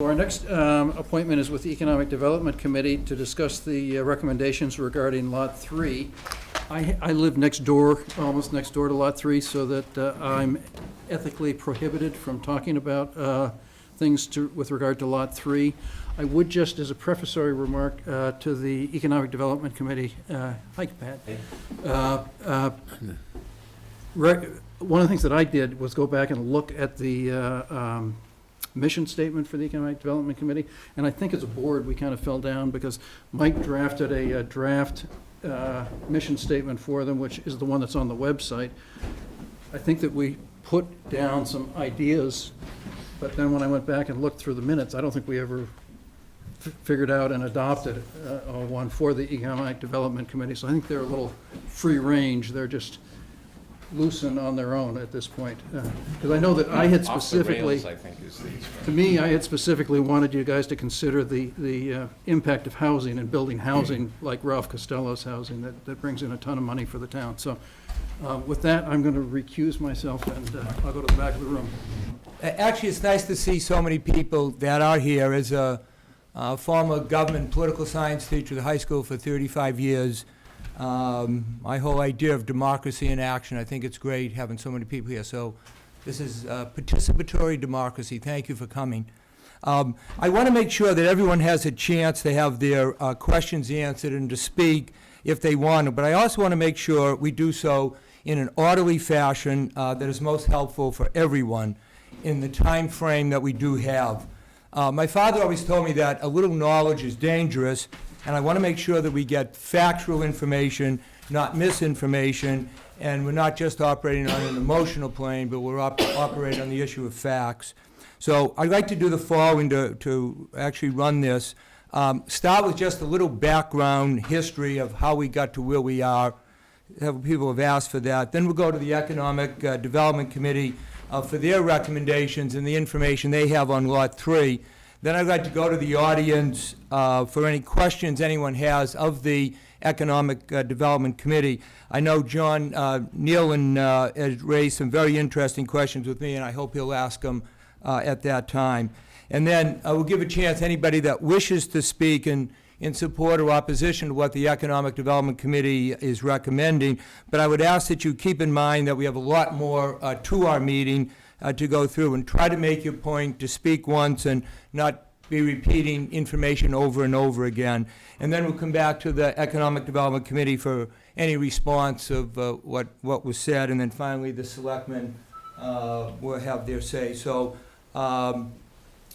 Our next appointment is with the Economic Development Committee to discuss the recommendations regarding Lot 3. I live next door, almost next door to Lot 3, so that I'm ethically prohibited from talking about things with regard to Lot 3. I would just, as a prefatory remark to the Economic Development Committee, hi, Pat. One of the things that I did was go back and look at the mission statement for the Economic Development Committee, and I think as a board we kind of fell down because Mike drafted a draft mission statement for them, which is the one that's on the website. I think that we put down some ideas, but then when I went back and looked through the minutes, I don't think we ever figured out and adopted one for the Economic Development Committee. So I think they're a little free range. They're just loosen on their own at this point. Because I know that I had specifically, off the rails, I think, is these. to me, I had specifically wanted you guys to consider the impact of housing and building housing like Ralph Costello's housing that brings in a ton of money for the town. So with that, I'm going to recuse myself and I'll go to the back of the room. Actually, it's nice to see so many people that are here. As a former government political science teacher at the high school for 35 years, my whole idea of democracy in action, I think it's great having so many people here. So this is participatory democracy. Thank you for coming. I want to make sure that everyone has a chance to have their questions answered and to speak if they want to, but I also want to make sure we do so in an orderly fashion that is most helpful for everyone in the time frame that we do have. My father always told me that a little knowledge is dangerous, and I want to make sure that we get factual information, not misinformation, and we're not just operating on an emotional plane, but we're operating on the issue of facts. So I'd like to do the following to actually run this. Start with just a little background history of how we got to where we are. People have asked for that. Then we'll go to the Economic Development Committee for their recommendations and the information they have on Lot 3. Then I'd like to go to the audience for any questions anyone has of the Economic Development Committee. I know John Nealon has raised some very interesting questions with me, and I hope he'll ask them at that time. And then we'll give a chance to anybody that wishes to speak in support or opposition to what the Economic Development Committee is recommending. But I would ask that you keep in mind that we have a lot more to our meeting to go through, and try to make your point, to speak once and not be repeating information over and over again. And then we'll come back to the Economic Development Committee for any response of what was said, and then finally the selectmen will have their say. So let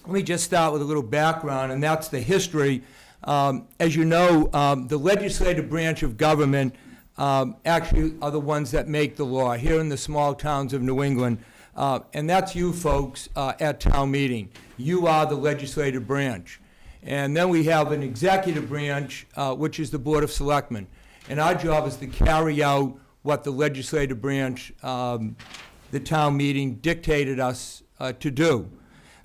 me just start with a little background, and that's the history. As you know, the legislative branch of government actually are the ones that make the law here in the small towns of New England. And that's you folks at town meeting. You are the legislative branch. And then we have an executive branch, which is the Board of Selectmen. And our job is to carry out what the legislative branch, the town meeting, dictated us to do.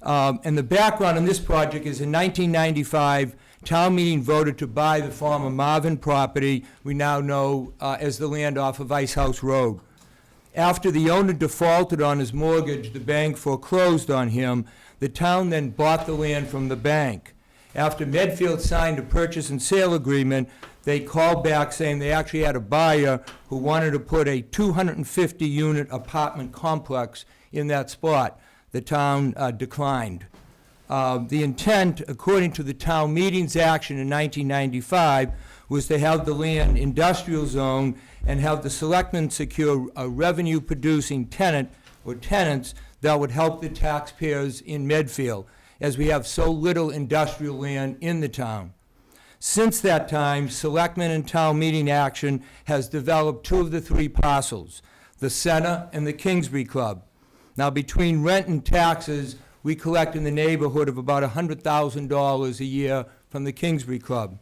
And the background on this project is in 1995, town meeting voted to buy the former Marvin property we now know as the land off of Ice House Road. After the owner defaulted on his mortgage, the bank foreclosed on him. The town then bought the land from the bank. After Medfield signed a purchase and sale agreement, they called back saying they actually had a buyer who wanted to put a 250-unit apartment complex in that spot. The town declined. The intent, according to the town meeting's action in 1995, was to have the land industrial zone and have the selectmen secure a revenue-producing tenant or tenants that would help the taxpayers in Medfield, as we have so little industrial land in the town. Since that time, selectmen and town meeting action has developed two of the three parcels, the Center and the Kingsbury Club. Now, between rent and taxes, we collect in the neighborhood of about $100,000 a year from the Kingsbury Club.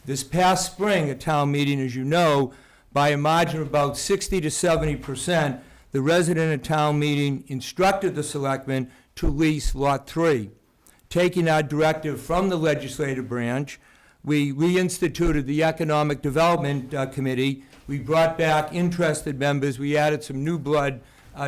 This past spring at town meeting, as you know, by a margin of about 60 to 70%, the resident at town meeting instructed the selectmen to lease Lot 3. Taking our directive from the legislative branch, we reinstituted the Economic Development Committee. We brought back interested members. We added some new blood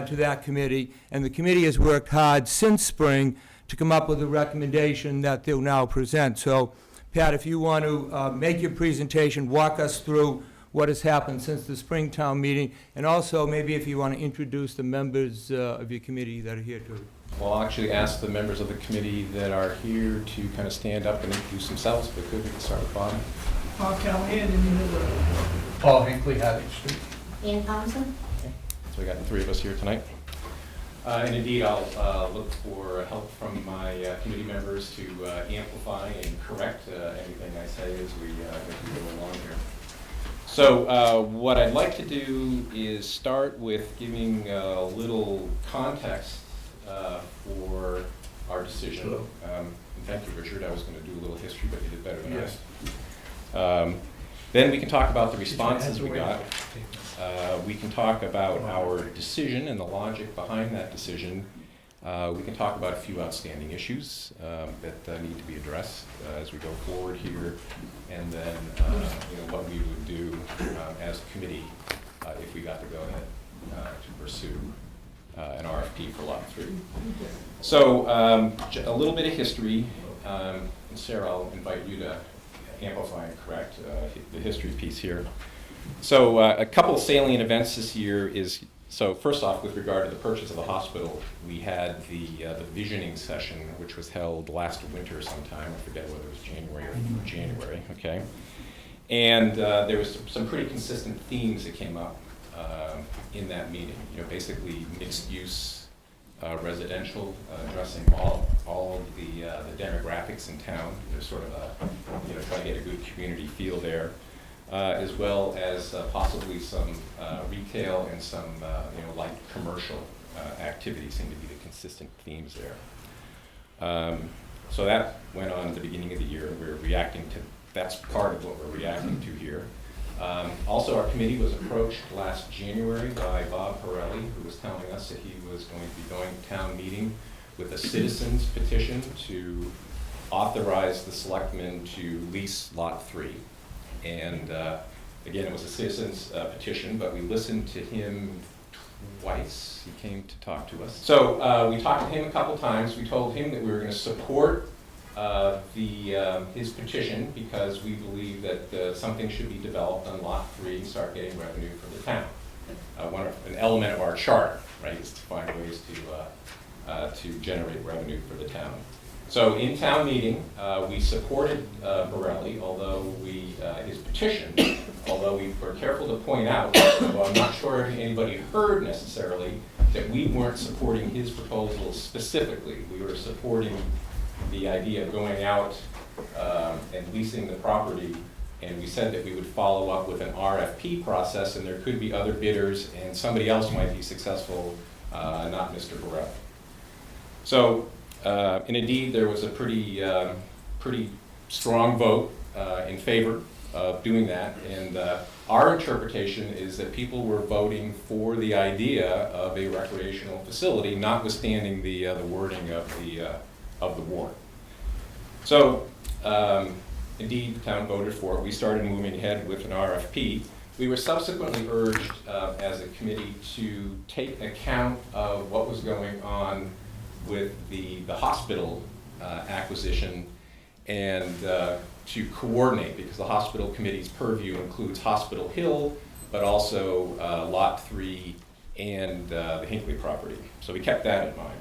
to that committee, and the committee has worked hard since spring to come up with a recommendation that they'll now present. So, Pat, if you want to make your presentation, walk us through what has happened since the Springtown meeting, and also maybe if you want to introduce the members of your committee that are here too. Well, I'll actually ask the members of the committee that are here to kind of stand up and introduce themselves, but we can start with Bob. Bob Callahan, and you have Paul Hinckley, Haddon Street. Ian Thompson? So we got the three of us here tonight. And indeed, I'll look for help from my committee members to amplify and correct anything I say as we go along here. So what I'd like to do is start with giving a little context for our decision. Thank you, Richard. I was going to do a little history, but you did better than I. Then we can talk about the responses we got. We can talk about our decision and the logic behind that decision. We can talk about a few outstanding issues that need to be addressed as we go forward here, and then what we would do as a committee if we got to go ahead to pursue an RFP for Lot 3. So a little bit of history, and Sarah, I'll invite you to amplify and correct the history piece here. So a couple of salient events this year is, so first off, with regard to the purchase of the hospital, we had the visioning session, which was held last winter sometime. I forget whether it was January or January, okay? And there was some pretty consistent themes that came up in that meeting. Basically mixed use residential, addressing all of the demographics in town. There's sort of a, try to get a good community feel there. As well as possibly some retail and some light commercial activities seem to be the consistent themes there. So that went on at the beginning of the year. We're reacting to, that's part of what we're reacting to here. Also, our committee was approached last January by Bob Pirelli, who was telling us that he was going to be going to town meeting with a citizens petition to authorize the selectmen to lease Lot 3. And again, it was a citizens petition, but we listened to him twice. He came to talk to us. So we talked to him a couple times. We told him that we were going to support his petition because we believe that something should be developed on Lot 3 and start getting revenue for the town. An element of our charter, right, is to find ways to generate revenue for the town. So in town meeting, we supported Borelli, although his petition, although we were careful to point out, although I'm not sure if anybody heard necessarily, that we weren't supporting his proposal specifically. We were supporting the idea of going out and leasing the property, and we said that we would follow up with an RFP process, and there could be other bidders, and somebody else might be successful, not Mr. Borelli. So. And indeed, there was a pretty strong vote in favor of doing that. And our interpretation is that people were voting for the idea of a recreational facility, notwithstanding the wording of the warrant. So, indeed, the town voted for it. We started moving ahead with an RFP. We were subsequently urged as a committee to take account of what was going on with the hospital acquisition and to coordinate, because the hospital committee's purview includes Hospital Hill, but also Lot 3 and the Hinckley property. So we kept that in mind.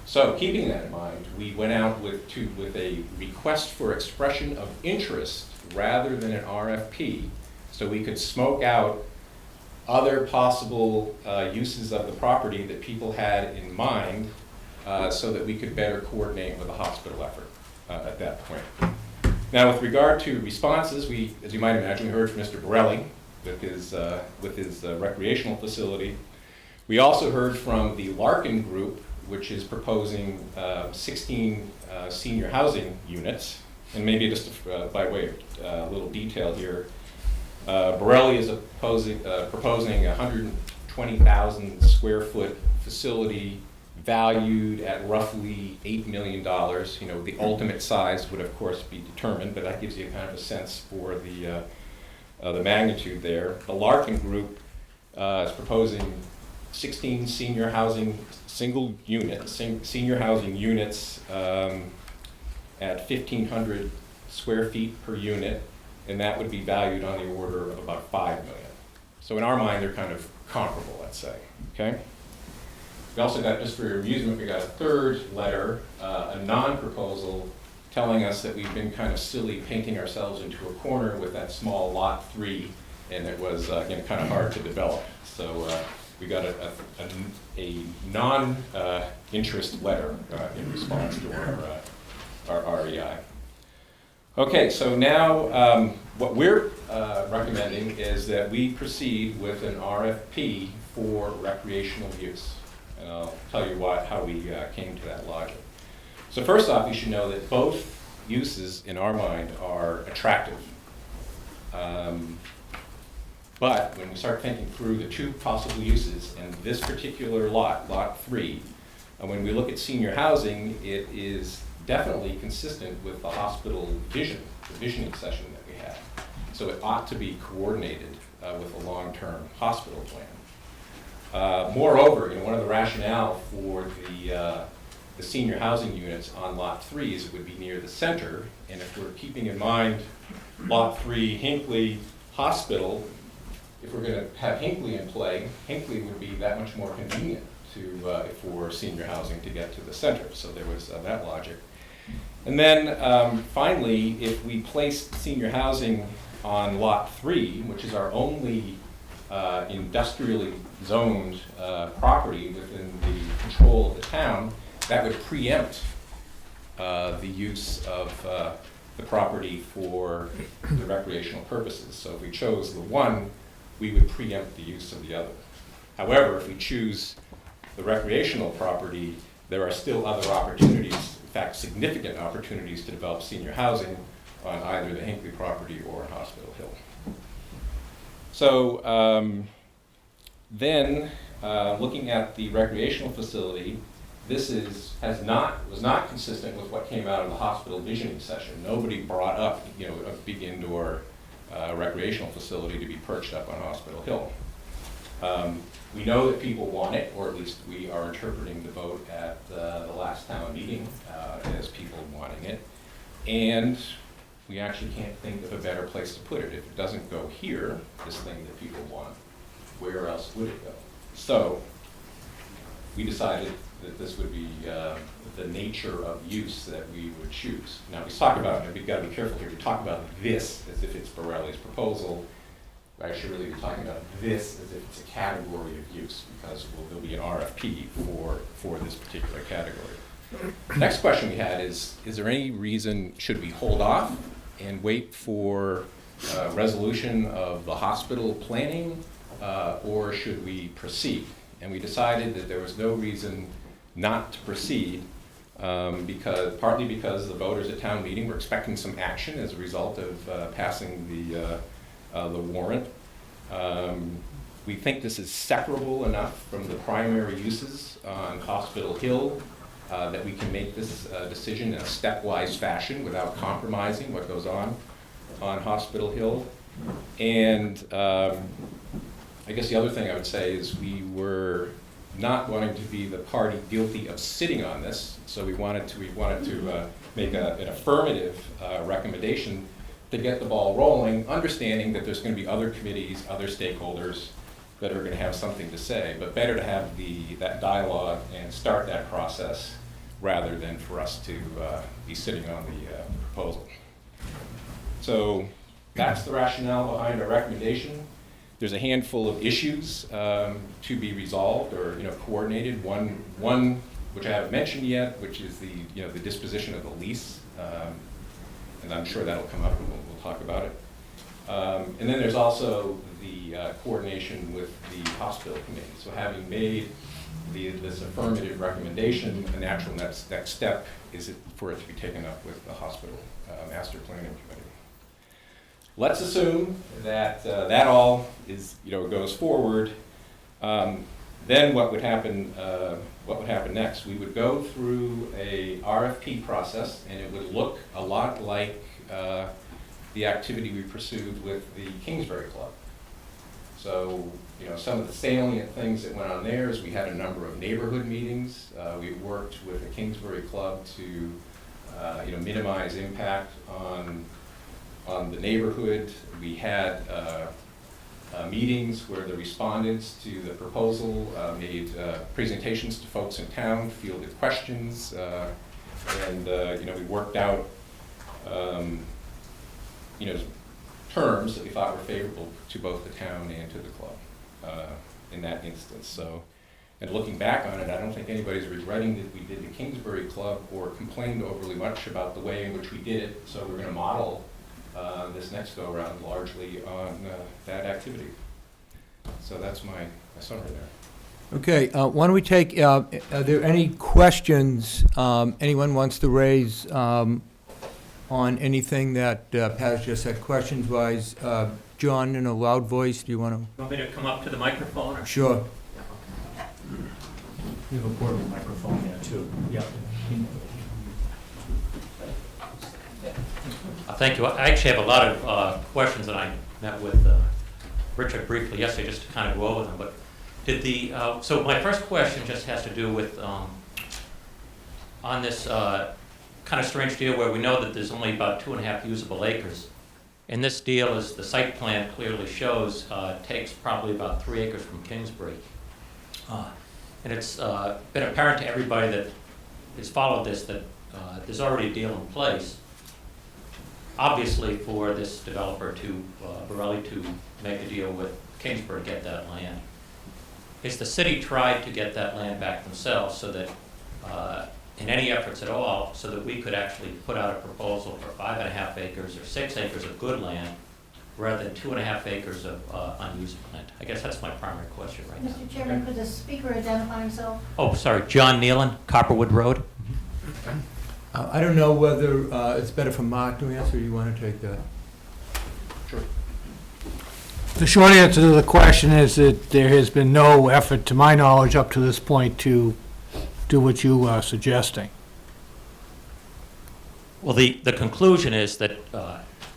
So keeping that in mind, we went out with a request for expression of interest rather than an RFP, so we could smoke out other possible uses of the property that people had in mind, so that we could better coordinate with the hospital effort at that point. Now, with regard to responses, we, as you might imagine, we heard from Mr. Borelli with his recreational facility. We also heard from the Larkin Group, which is proposing 16 senior housing units. And maybe just by way of a little detail here, Borelli is proposing a 120,000 square foot facility valued at roughly $8 million. The ultimate size would of course be determined, but that gives you kind of a sense for the magnitude there. The Larkin Group is proposing 16 senior housing, senior housing units at 1,500 square feet per unit, and that would be valued on the order of about $5 million. So in our mind, they're kind of comparable, let's say, okay? We also got, just for your amusement, we got a third letter, a non-proposal, telling us that we've been kind of silly painting ourselves into a corner with that small Lot 3, and it was kind of hard to develop. So we got a non-interest letter in response to our REI. Okay, so now what we're recommending is that we proceed with an RFP for recreational use. And I'll tell you how we came to that logic. So first off, you should know that both uses in our mind are attractive. But when we start thinking through the two possible uses in this particular lot, Lot 3, and when we look at senior housing, it is definitely consistent with the hospital vision, the visioning session that we had. So it ought to be coordinated with a long-term hospital plan. Moreover, one of the rationale for the senior housing units on Lot 3 is it would be near the center, and if we're keeping in mind Lot 3 Hinckley Hospital, if we're going to have Hinckley in play, Hinckley would be that much more convenient for senior housing to get to the center. So there was that logic. And then finally, if we placed senior housing on Lot 3, which is our only industrially zoned property within the control of the town, that would preempt the use of the property for the recreational purposes. So if we chose the one, we would preempt the use of the other. However, if we choose the recreational property, there are still other opportunities, in fact, significant opportunities to develop senior housing on either the Hinckley property or Hospital Hill. So then, looking at the recreational facility, this was not consistent with what came out of the hospital visioning session. Nobody brought up, a big indoor recreational facility to be perched up on Hospital Hill. We know that people want it, or at least we are interpreting the vote at the last town meeting as people wanting it. And we actually can't think of a better place to put it. If it doesn't go here, this thing that people want, where else would it go? So we decided that this would be the nature of use that we would choose. Now, we've got to be careful here. We talk about this as if it's Borelli's proposal. I should really be talking about this as if it's a category of use, because there'll be an RFP for this particular category. Next question we had is there any reason, should we hold off and wait for resolution of the hospital planning, or should we proceed? And we decided that there was no reason not to proceed, partly because the voters at town meeting were expecting some action as a result of passing the warrant. We think this is separable enough from the primary uses on Hospital Hill that we can make this decision in a stepwise fashion without compromising what goes on Hospital Hill. And I guess the other thing I would say is we were not wanting to be the party guilty of sitting on this, so we wanted to make an affirmative recommendation to get the ball rolling, understanding that there's going to be other committees, other stakeholders that are going to have something to say, but better to have that dialogue and start that process rather than for us to be sitting on the proposal. So that's the rationale behind our recommendation. There's a handful of issues to be resolved or coordinated. One which I haven't mentioned yet, which is the disposition of the lease, and I'm sure that'll come up and we'll talk about it. And then there's also the coordination with the hospital committee. So having made this affirmative recommendation, the natural next step is for it to be taken up with the hospital master planning committee. Let's assume that that all goes forward. Then what would happen? What would happen next? We would go through a RFP process, and it would look a lot like the activity we pursued with the Kingsbury Club. So, some of the salient things that went on there is we had a number of neighborhood meetings. We worked with the Kingsbury Club to, minimize impact on the neighborhood. We had meetings where the respondents to the proposal made presentations to folks in town, fielded questions, and we worked out terms that we thought were favorable to both the town and to the club in that instance. So, and looking back on it, I don't think anybody's regretting that we did the Kingsbury Club or complained overly much about the way in which we did it. So we're going to model this next go-around largely on that activity. So that's my summary there. Okay, why don't we take, are there any questions anyone wants to raise on anything that Pat just said, questions-wise? John, in a loud voice, do you want to? Want me to come up to the microphone? Or? Sure. We have a portable microphone there too. Yeah. Thank you. I actually have a lot of questions, and I met with Richard briefly yesterday just to kind of go over them. But did the so my first question just has to do with on this kind of strange deal where we know that there's only about 2.5 usable acres. And this deal, as the site plan clearly shows, takes probably about 3 acres from Kingsbury. And it's been apparent to everybody that has followed this that there's already a deal in place, obviously for this developer to, Borelli, to make a deal with Kingsbury to get that land. Has the city tried to get that land back themselves so that, in any efforts at all, so that we could actually put out a proposal for 5.5 acres or 6 acres of good land rather than 2.5 acres of unused land? I guess that's my primary question right now. Mr. Chairman, could the speaker identify himself? Oh, sorry, John Nealon, Copperwood Road. I don't know whether it's better for Mark to answer, or you want to take that? Sure. The short answer to the question is that there has been no effort, to my knowledge, up to this point to do what you are suggesting. Well, the conclusion is that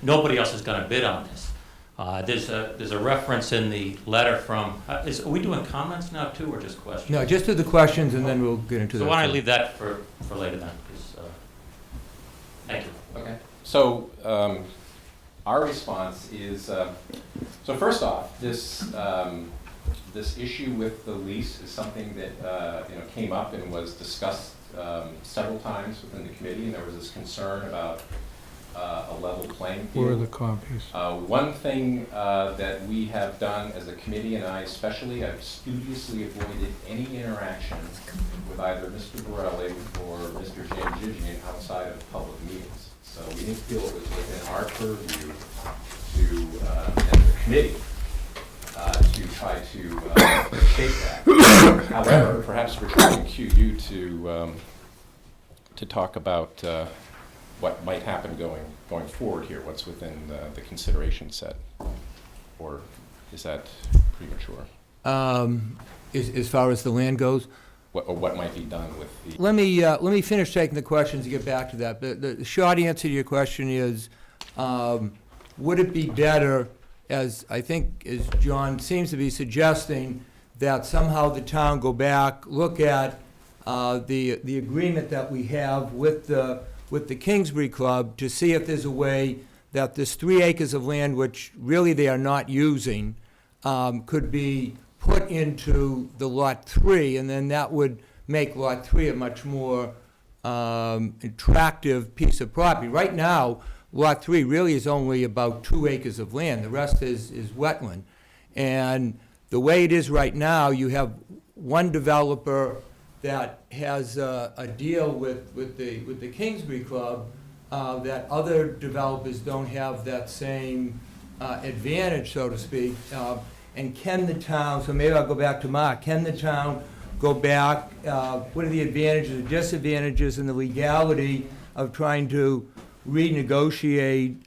nobody else is going to bid on this. There's a reference in the letter from, are we doing comments now too, or just questions? No, just do the questions, and then we'll get into that. So why don't I leave that for later then, please? Thank you. Okay. So our response is, so first off, this issue with the lease is something that came up and was discussed several times within the committee, and there was this concern about a level playing field. Where are the copies? One thing that we have done as a committee, and I especially, I've studiously avoided any interaction with either Mr. Borelli or Mr. Janjigian outside of public meetings. So we didn't feel it was within our purview to, as a committee, to try to shape that. However, perhaps we're trying to cue you to talk about what might happen going forward here, what's within the consideration set, or is that premature? As far as the land goes? Or what might be done with the... Let me finish taking the questions and get back to that. The short answer to your question is, would it be better, as I think as John seems to be suggesting, that somehow the town go back, look at the agreement that we have with the Kingsbury Club to see if there's a way that this 3 acres of land, which really they are not using, could be put into the Lot 3, and then that would make Lot 3 a much more attractive piece of property. Right now, Lot 3 really is only about 2 acres of land. The rest is wetland. And the way it is right now, you have one developer that has a deal with the Kingsbury Club that other developers don't have that same advantage, so to speak. And can the town, so maybe I'll go back to Mark, can the town go back, what are the advantages and disadvantages and the legality of trying to renegotiate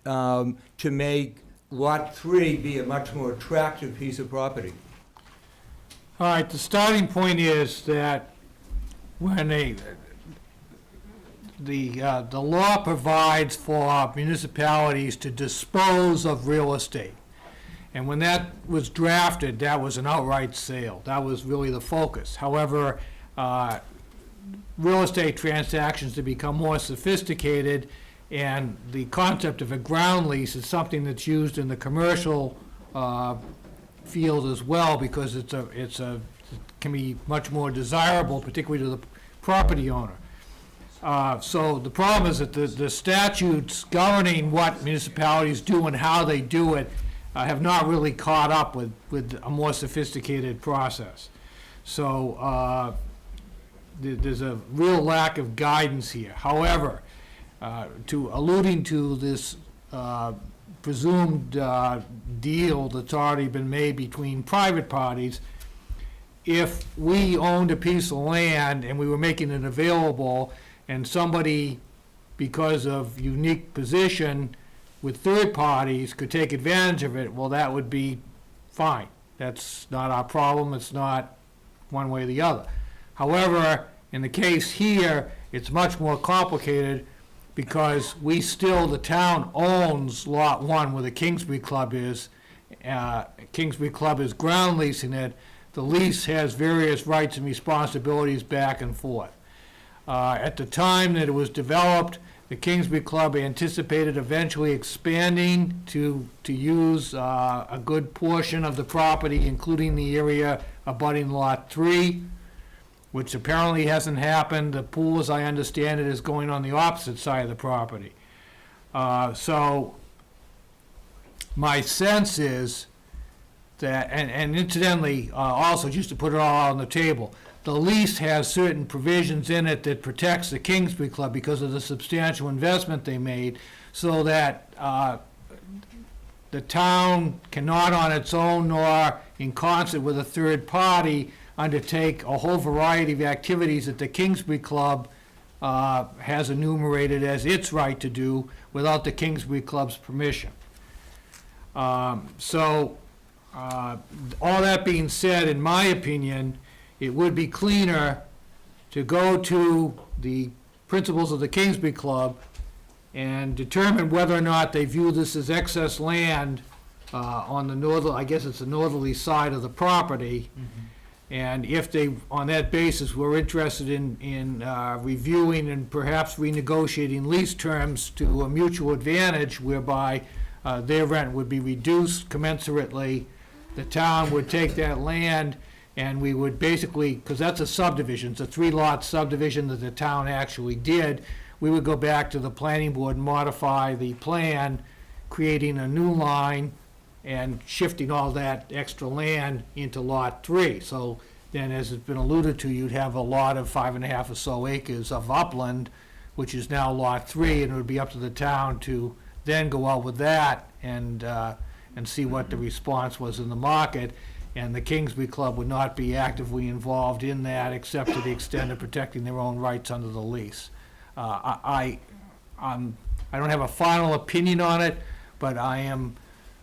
to make Lot 3 be a much more attractive piece of property? All right, the starting point is that when the law provides for municipalities to dispose of real estate. And when that was drafted, that was an outright sale. That was really the focus. However, real estate transactions have become more sophisticated, and the concept of a ground lease is something that's used in the commercial field as well, because it can be much more desirable, particularly to the property owner. So the problem is that the statutes governing what municipalities do and how they do it have not really caught up with a more sophisticated process. So there's a real lack of guidance here. However, alluding to this presumed deal that's already been made between private parties, if we owned a piece of land and we were making it available, and somebody, because of unique position with third parties, could take advantage of it, well, that would be fine. That's not our problem. It's not one way or the other. However, in the case here, it's much more complicated, because the town owns Lot 1 where the Kingsbury Club is. Kingsbury Club is ground leasing it. The lease has various rights and responsibilities back and forth. At the time that it was developed, the Kingsbury Club anticipated eventually expanding to use a good portion of the property, including the area abutting Lot 3, which apparently hasn't happened. The pool, as I understand it, is going on the opposite side of the property. So my sense is that, and incidentally, also just to put it all on the table, the lease has certain provisions in it that protects the Kingsbury Club because of the substantial investment they made, so that the town cannot on its own nor in concert with a third party undertake a whole variety of activities that the Kingsbury Club has enumerated as its right to do without the Kingsbury Club's permission. So all that being said, in my opinion, it would be cleaner to go to the principals of the Kingsbury Club and determine whether or not they view this as excess land on the I guess it's the northerly side of the property. And if they, on that basis, were interested in reviewing and perhaps renegotiating lease terms to a mutual advantage whereby their rent would be reduced commensurately, the town would take that land and we would basically, because that's a subdivision, it's a 3-lot subdivision that the town actually did, we would go back to the planning board and modify the plan, creating a new line and shifting all that extra land into Lot 3. So then, as has been alluded to, you'd have a lot of 5.5 or so acres of upland, which is now Lot 3, and it would be up to the town to then go out with that and see what the response was in the market. And the Kingsbury Club would not be actively involved in that, except to the extent of protecting their own rights under the lease. I don't have a final opinion on it, but I am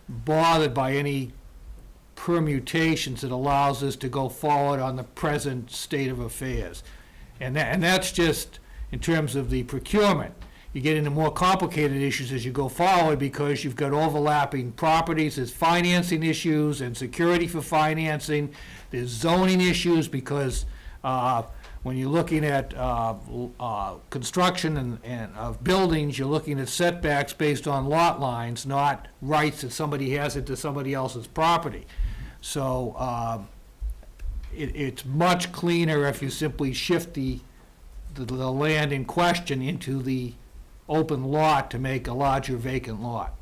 bothered by any permutations that allows us to go forward on the present state of affairs. And that's just in terms of the procurement. You get into more complicated issues as you go forward because you've got overlapping properties, there's financing issues and security for financing, there's zoning issues because when you're looking at construction and of buildings, you're looking at setbacks based on lot lines, not rights that somebody has into somebody else's property. So it's much cleaner if you simply shift the land in question into the open lot to make a larger vacant lot.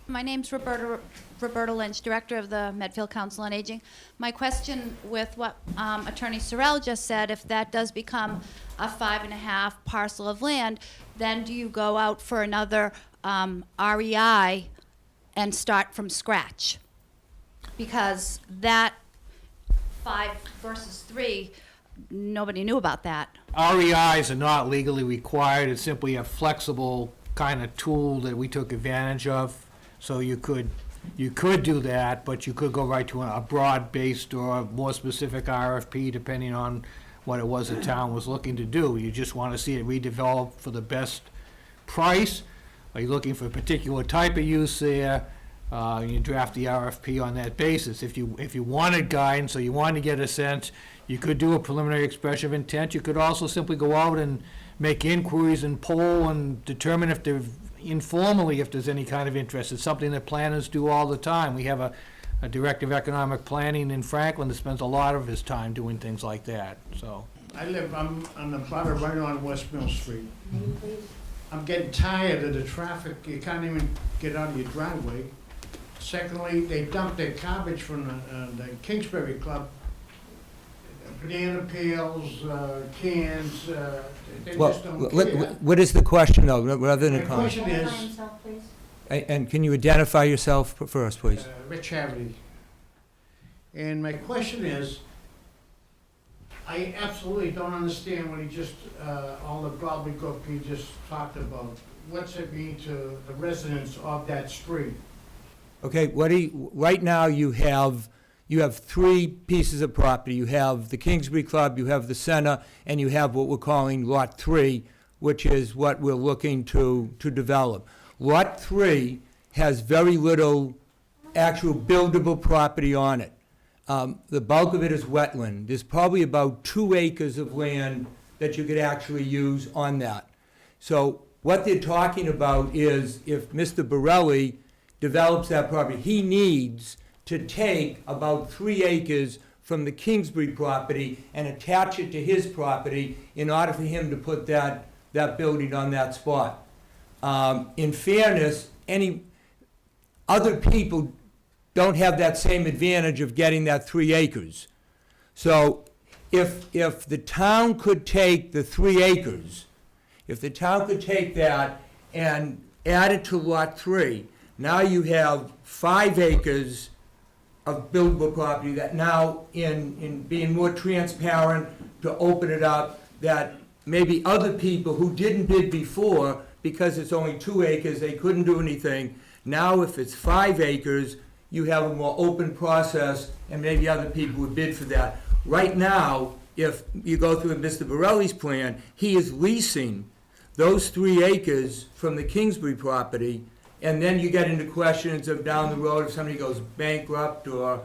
My name's Roberta Lynch, Director of the Medfield Council on Aging. My question with what Attorney Sorrell just said, if that does become a 5.5 parcel of land, then do you go out for another REI and start from scratch? Because that 5 versus 3, nobody knew about that. REIs are not legally required. It's simply a flexible kind of tool that we took advantage of. So you could do that, but you could go right to a broad-based or a more specific RFP, depending on what it was the town was looking to do. You just want to see it redeveloped for the best price? Are you looking for a particular type of use there? You draft the RFP on that basis. If you wanted guidance, or you wanted to get a sense, you could do a preliminary expression of intent. You could also simply go out and make inquiries and poll and determine if there, informally, if there's any kind of interest. It's something that planners do all the time. We have a director of economic planning in Franklin that spends a lot of his time doing things like that, so. I'm on the bottom right on West Mill Street. I'm getting tired of the traffic. You can't even get out of your driveway. Secondly, they dump their garbage from the Kingsbury Club. Banana peels, cans, they Well, just don't care. what is the question, though, rather than My a comment? question Identify is, himself, please. And can you identify yourself first, please? Rich Haverty. And my question is, I absolutely don't understand what he just, all the gobbledygook he just talked about. What's it mean to the residents of that street? Okay, right now you have 3 pieces of property. You have the Kingsbury Club, you have the center, and you have what we're calling Lot 3, which is what we're looking to develop. Lot 3 has very little actual buildable property on it. The bulk of it is wetland. There's probably about 2 acres of land that you could actually use on that. So what they're talking about is if Mr. Borelli develops that property, he needs to take about 3 acres from the Kingsbury property and attach it to his property in order for him to put that building on that spot. In fairness, any other people don't have that same advantage of getting that 3 acres. So if the town could take the 3 acres, if the town could take that and add it to Lot 3, now you have 5 acres of buildable property that now, in being more transparent, to open it up, that maybe other people who didn't bid before, because it's only 2 acres, they couldn't do anything. Now, if it's 5 acres, you have a more open process, and maybe other people would bid for that. Right now, if you go through Mr. Borelli's plan, he is leasing those 3 acres from the Kingsbury property, and then you get into questions of down the road if somebody goes bankrupt, or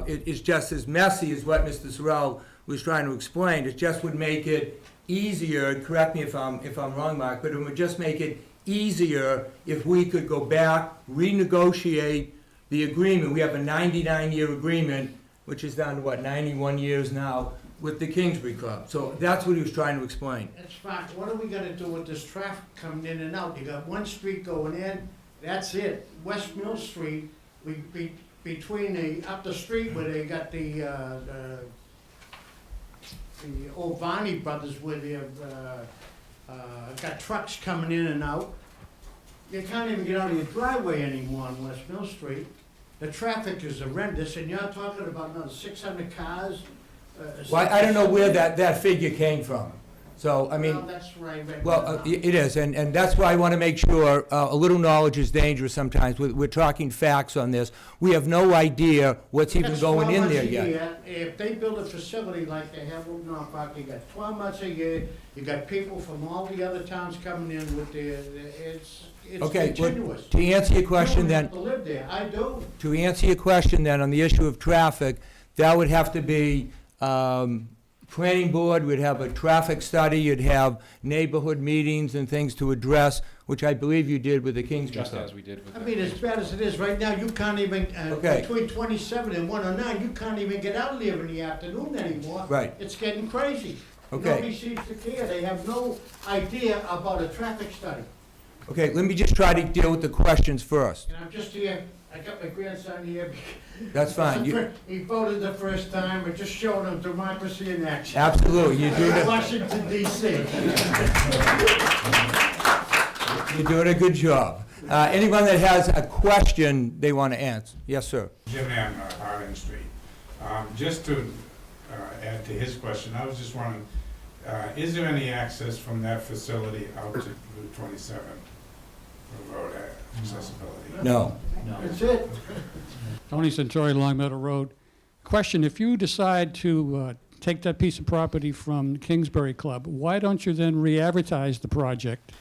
it's just as messy as what Mr. Sorrell was trying to explain. It just would make it easier, correct me if I'm wrong, Mark, but it would just make it easier if we could go back, renegotiate the agreement. We have a 99-year agreement, which is down to, 91 years now, with the Kingsbury Club. So that's what he was trying to explain. That's fine. What are we gonna do with this traffic coming in and out? You got one street going in, that's it. West Mill Street, between up the street where they got the old Varney brothers where they have, got trucks coming in and out. You can't even get out of your driveway anymore on West Mill Street. The traffic is horrendous, and you're talking about another 600 cars. Well, I don't know where that figure came from. So, I mean, Well, that's right. it is, and that's why I want to make sure, a little knowledge is dangerous sometimes. We're talking facts on this. We have no idea what's even That's going 12 in there months a yet. year. If they build a facility like they have over North Park, you got 12 months a year, you got people from all the other towns coming in with it's Okay, well, continuous. to answer your You question don't then, have to live there, I do. to answer your question then on the issue of traffic, that would have to be, planning board, we'd have a traffic study, you'd have neighborhood meetings and things to address, which I believe you did with the Kingsbury Just Club. as we did with I the. mean, as bad as it is right now, you can't even, Okay. between 27 and 109, you can't even get out there in the afternoon anymore. Right. It's getting crazy. Okay. Nobody seems to care, they have no idea about a traffic study. Okay, let me just try to deal with the questions first. And I'm just here, I got my grandson here. That's fine. He voted the first time, I just showed him democracy in action. Absolutely, Washington DC. you're doing a good job. Anyone that has a question they want to answer? Yes, sir. Jim Ann, Harding Street. Just to add to his question, I was just wondering, is there any access from that facility out to Route 27 for road accessibility? No. That's it. Tony Santori, Long Meadow Road. Question, if you decide to take that piece of property from Kingsbury Club, why don't you then re-advertise the project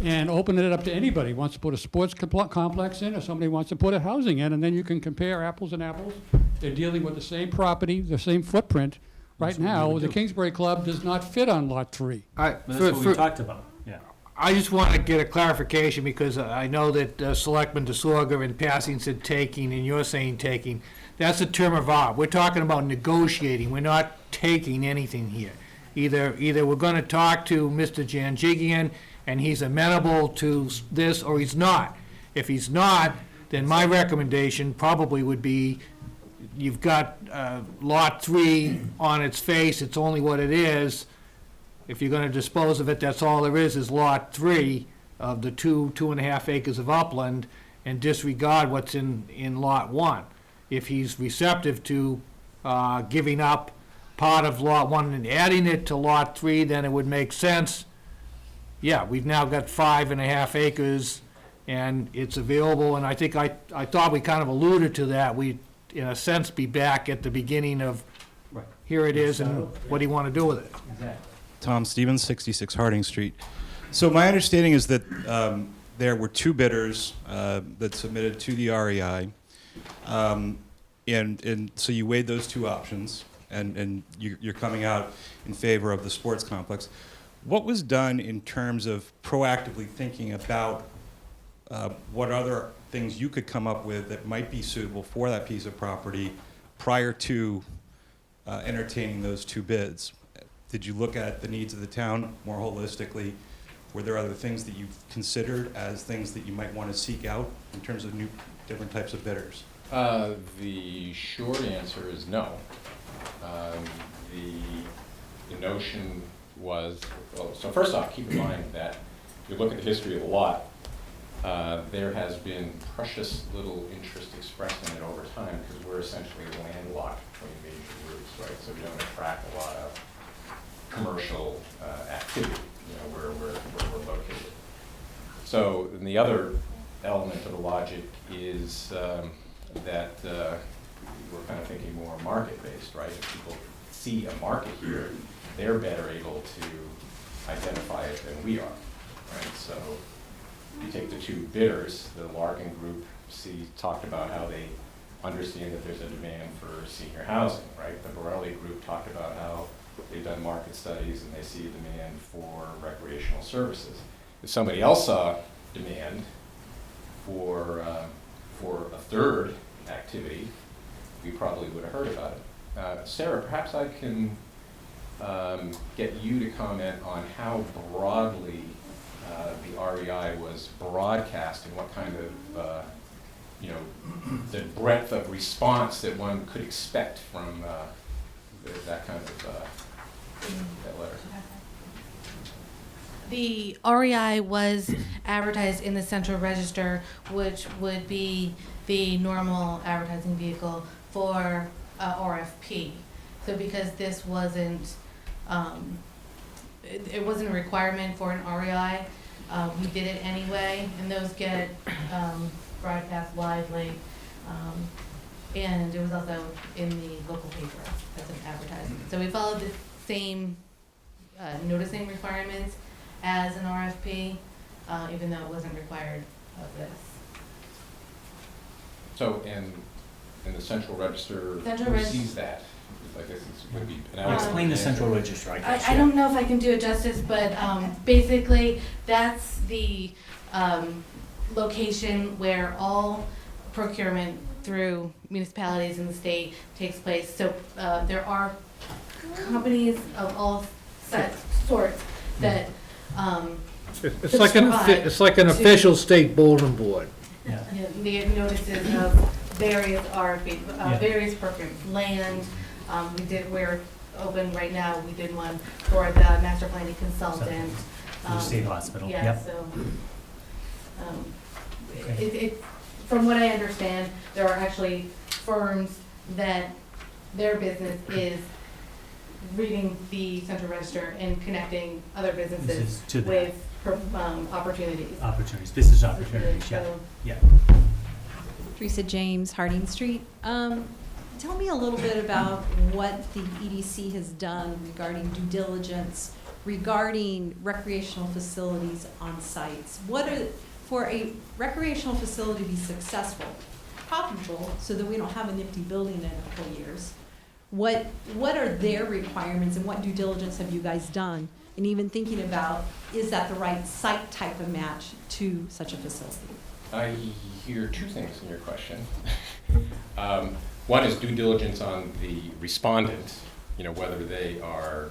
and open it up to anybody, wants to put a sports complex in, or somebody wants to put a housing in, and then you can compare apples and apples. They're dealing with the same property, the same footprint. Right now, the Kingsbury Club does not fit on Lot 3. That's what we talked about, yeah. I just want to get a clarification, because I know that Selectman DeSorga in passing said taking, and you're saying taking. That's a term of art. We're talking about negotiating. We're not taking anything here. Either we're going to talk to Mr. Janjigian, and he's amenable to this, or he's not. If he's not, then my recommendation probably would be, you've got Lot 3 on its face, it's only what it is. If you're going to dispose of it, that's all there is Lot 3 of the 2.5 acres of upland, and disregard what's in Lot 1. If he's receptive to giving up part of Lot 1 and adding it to Lot 3, then it would make sense. Yeah, we've now got 5.5 acres, and it's available, and I think I thought we kind of alluded to that. We, in a sense, be back at the beginning of, Right. here it is, and what do you want to do with it? Exactly. Tom Stevens, 66 Harding Street. So my understanding is that there were 2 bidders that submitted to the REI, and so you weighed those 2 options, and you're coming out in favor of the sports complex. What was done in terms of proactively thinking about what other things you could come up with that might be suitable for that piece of property prior to entertaining those 2 bids? Did you look at the needs of the town more holistically? Were there other things that you've considered as things that you might want to seek out in terms of different types of bidders? The short answer is no. The notion was, well, so first off, keep in mind that if you look at the history of the lot, there has been precious little interest expressed in it over time, because we're essentially landlocked between major routes, right? So we don't attract a lot of commercial activity, where we're located. So, and the other element of the logic is that we're kind of thinking more market-based, right? If people see a market here, they're better able to identify it than we are, right? So you take the 2 bidders, the Larkin Group talked about how they understand that there's a demand for senior housing, right? The Borelli Group talked about how they've done market studies and they see a demand for recreational services. If somebody else saw demand for a third activity, we probably would have heard about it. Sarah, perhaps I can get you to comment on how broadly the REI was broadcast and what kind of, the breadth of response that one could expect from that kind of that letter. The REI was advertised in the Central Register, which would be the normal advertising vehicle for RFP. So because this wasn't, it wasn't a requirement for an REI, we did it anyway, and those get broadcast widely. And it was also in the local paper as an advertisement. So we followed the same noticing requirements as an RFP, even though it wasn't required of this. So in the Central Register, who sees that? I guess it would be an Explain the Central Register, I guess. I don't know if I can do it justice, but basically that's the location where all procurement through municipalities in the state takes place. So there are companies of all sorts that It's like an official state bulletin board. Yeah. the notices of various RFPs, various procurements, land. We're open right now. We did one for the master planning consultant. For the state hospital, Yeah, yep. so, Okay. from what I understand, there are actually firms that their business is reading the Central Register and connecting other businesses Businesses to that. with opportunities. Business opportunities, yeah, So, yeah. Teresa James, Harding Street. Tell me a little bit about what the EDC has done regarding due diligence regarding recreational facilities on sites. For a recreational facility to be successful, profitable, so that we don't have an empty building in a couple years, what are their requirements and what due diligence have you guys done? And even thinking about, is that the right site type of match to such a facility? I hear two things in your question. One is due diligence on the respondent, whether they are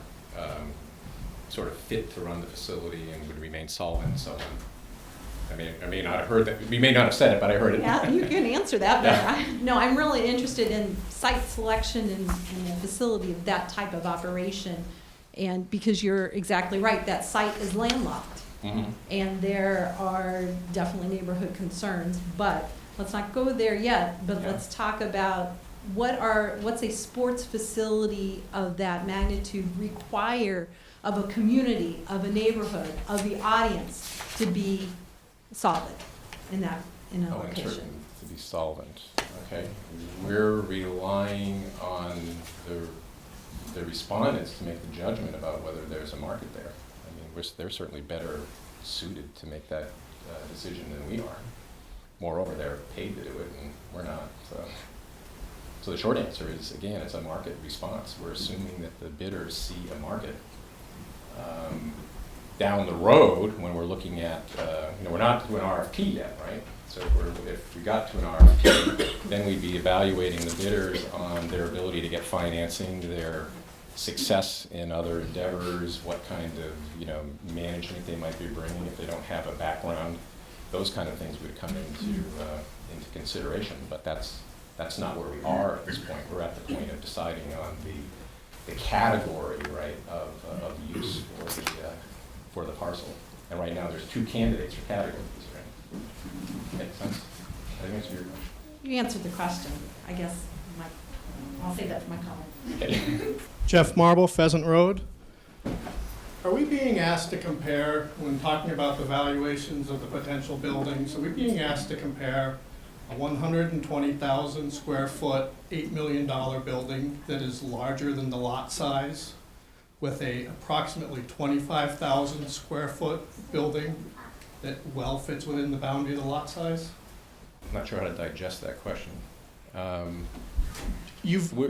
sort of fit to run the facility and would remain solvent and so on. I may not have heard that. We may not have said it, but I heard it. Yeah, you can answer that, but no, I'm really interested in site selection and the facility of that type of operation. And because you're exactly right, that site is landlocked. Mm-hmm. And there are definitely neighborhood concerns, but let's not go there yet, but Yeah. let's talk about what's a sports facility of that magnitude require of a community, of a neighborhood, of the audience to be solid in a And location. certain to be solvent, okay? We're relying on the respondents to make the judgment about whether there's a market there. They're certainly better suited to make that decision than we are. Moreover, they're paid to do it, and we're not. So the short answer is, again, it's a market response. We're assuming that the bidders see a market. Down the road, when we're looking at, we're not to an RFP yet, right? So if we got to an RFP, then we'd be evaluating the bidders on their ability to get financing, their success in other endeavors, what kind of management they might be bringing if they don't have a background. Those kind of things would come into consideration, but that's not where we are at this point. We're at the point of deciding on the category, right, of use for the parcel. And right now there's two candidates for categories, right? Makes sense? I think that's your question. You answered the question, I guess. I'll save that for my comment. Okay. Jeff Marble, Pheasant Road. Are we being asked to compare, when talking about the valuations of the potential buildings, are we being asked to compare a 120,000 square foot, $8 million building that is larger than the lot size with a approximately 25,000 square foot building that well fits within the boundary of the lot size? I'm not sure how to digest that question. We're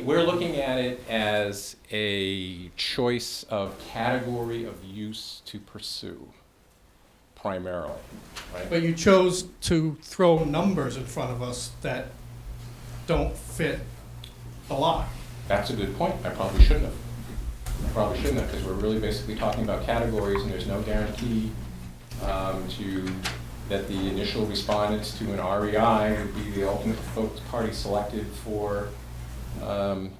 We're looking at it as a choice of category of use to pursue, primarily, right? But you chose to throw numbers in front of us that don't fit the lot. That's a good point. I probably shouldn't have. Because we're really basically talking about categories, and there's no guarantee that the initial respondents to an REI would be the ultimate party selected for the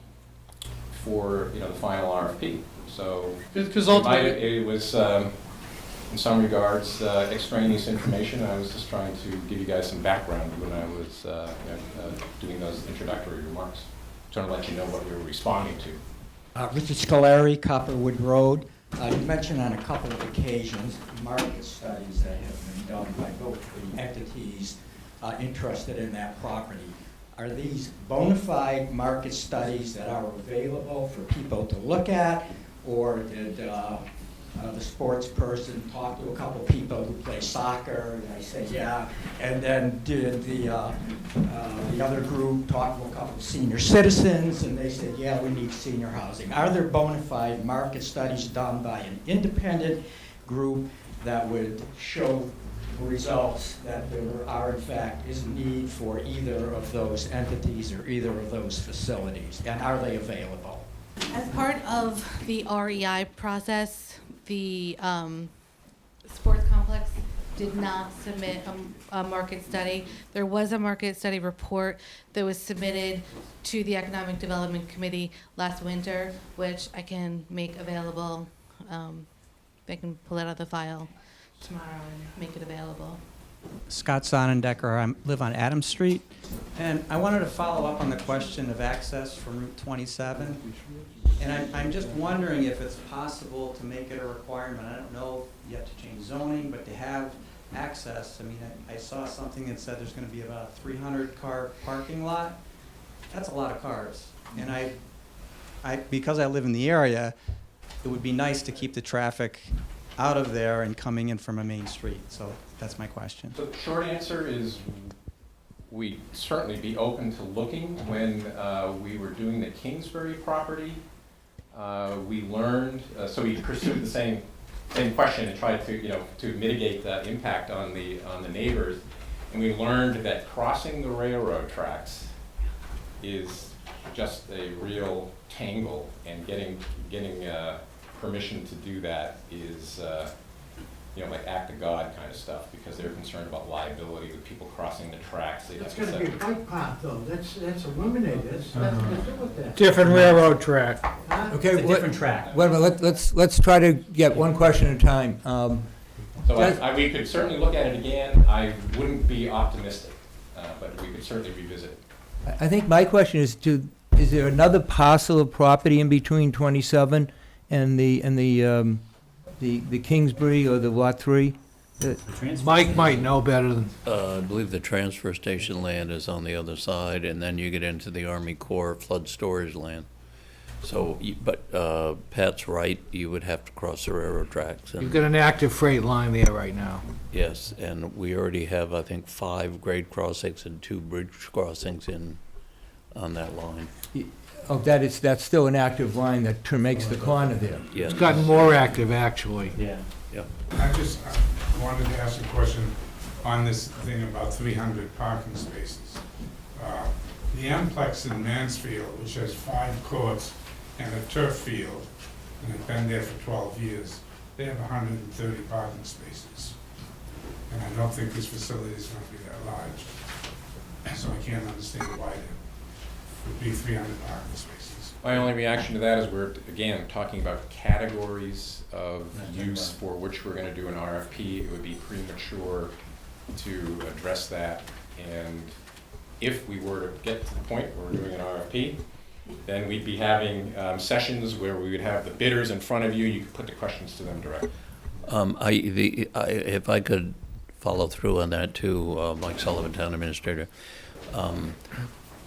final RFP. So Because ultimately, it was, in some regards, extraneous information. I was just trying to give you guys some background when I was doing those introductory remarks, trying to let you know what we were responding to. Richard Scolari, Copperwood Road. You mentioned on a couple of occasions market studies that have been done by both the entities interested in that property. Are these bona fide market studies that are available for people to look at, or did the sports person talk to a couple people who play soccer, and they said, yeah, and then did the other group talk to a couple of senior citizens, and they said, yeah, we need senior housing? Are there bona fide market studies done by an independent group that would show results that there are, in fact, is need for either of those entities or either of those facilities, and are they available? As part of the REI process, the sports complex did not submit a market study. There was a market study report that was submitted to the Economic Development Committee last winter, which I can make available. I can pull it out of the file tomorrow and make it available. Scott Sonnendecker. I live on Adams Street. And I wanted to follow up on the question of access from Route 27. And I'm just wondering if it's possible to make it a requirement. I don't know yet to change zoning, but to have access. I mean, I saw something that said there's going to be about a 300-car parking lot. That's a lot of cars. And because I live in the area, it would be nice to keep the traffic out of there and coming in from a main street. So that's my question. So the short answer is we'd certainly be open to looking. When we were doing the Kingsbury property, we learned, so we pursued the same question and tried to, to mitigate the impact on the neighbors. And we learned that crossing the railroad tracks is just a real tangle, and getting permission to do that is, like act of God kind of stuff, because they're concerned about liability with people crossing the tracks. They That's have to gonna be a set- bike path though, that's eliminated, that's nothing to do with that. Different railroad track. Huh? Okay, It's a different track. Wait a minute, let's try to get one question at a time. So we could certainly look at it again. I wouldn't be optimistic, but we could certainly revisit it. I think my question is, is there another parcel of property in between 27 and the Kingsbury or the Lot 3? Mike might know better than, I believe the transfer station land is on the other side, and then you get into the Army Corps flood storage land. So, but Pat's right, you would have to cross the railroad tracks. you've And got an active freight line there right now. yes, and we already have, I think, 5 grade crossings and 2 bridge crossings on that line. Oh, that's still an active line that makes the corner there. Yes. It's gotten more active, actually. Yeah. I just wanted to ask a question on this thing about 300 parking spaces. The Amplex in Mansfield, which has 5 courts and a turf field, and have been there for 12 years, they have 130 parking spaces. And I don't think this facility is going to be that large. So I can't understand why there would be 300 parking spaces. My only reaction to that is we're, again, talking about categories of use for which we're going to do an RFP. It would be premature to address that. And if we were to get to the point where we're doing an RFP, then we'd be having sessions where we would have the bidders in front of you. You could put the questions to them directly. If I could follow through on that too, Mike Sullivan, Town Administrator.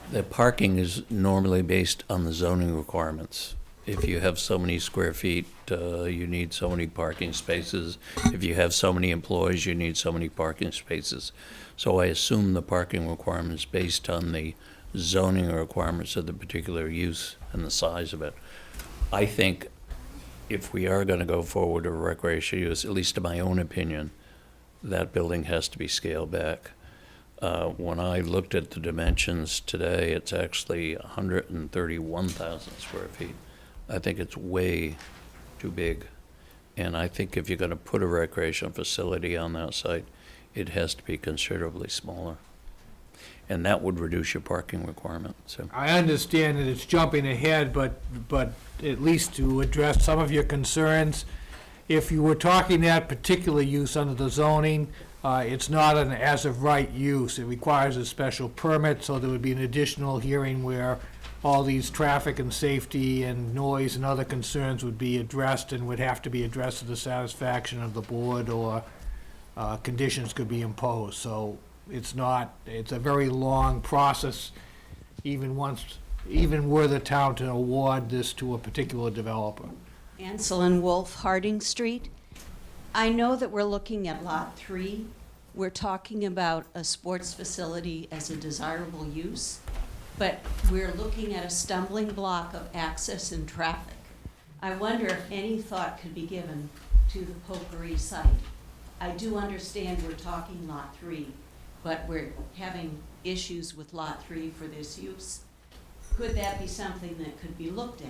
The parking is normally based on the zoning requirements. If you have so many square feet, you need so many parking spaces. If you have so many employees, you need so many parking spaces. So I assume the parking requirements based on the zoning requirements of the particular use and the size of it. I think if we are going to go forward with recreational use, at least in my own opinion, that building has to be scaled back. When I looked at the dimensions today, it's actually 131,000 square feet. I think it's way too big. And I think if you're going to put a recreation facility on that site, it has to be considerably smaller. And that would reduce your parking requirement, so. I understand that it's jumping ahead, but at least to address some of your concerns, if you were talking that particular use under the zoning, it's not an as-of-right use. It requires a special permit, so there would be an additional hearing where all these traffic and safety and noise and other concerns would be addressed and would have to be addressed to the satisfaction of the board, or conditions could be imposed. So it's a very long process, even were the town to award this to a particular developer. Ansel and Wolf, Harding Street. I know that we're looking at Lot 3. We're talking about a sports facility as a desirable use, but we're looking at a stumbling block of access and traffic. I wonder if any thought could be given to the Potpourri site. I do understand we're talking Lot 3, but we're having issues with Lot 3 for this use. Could that be something that could be looked at?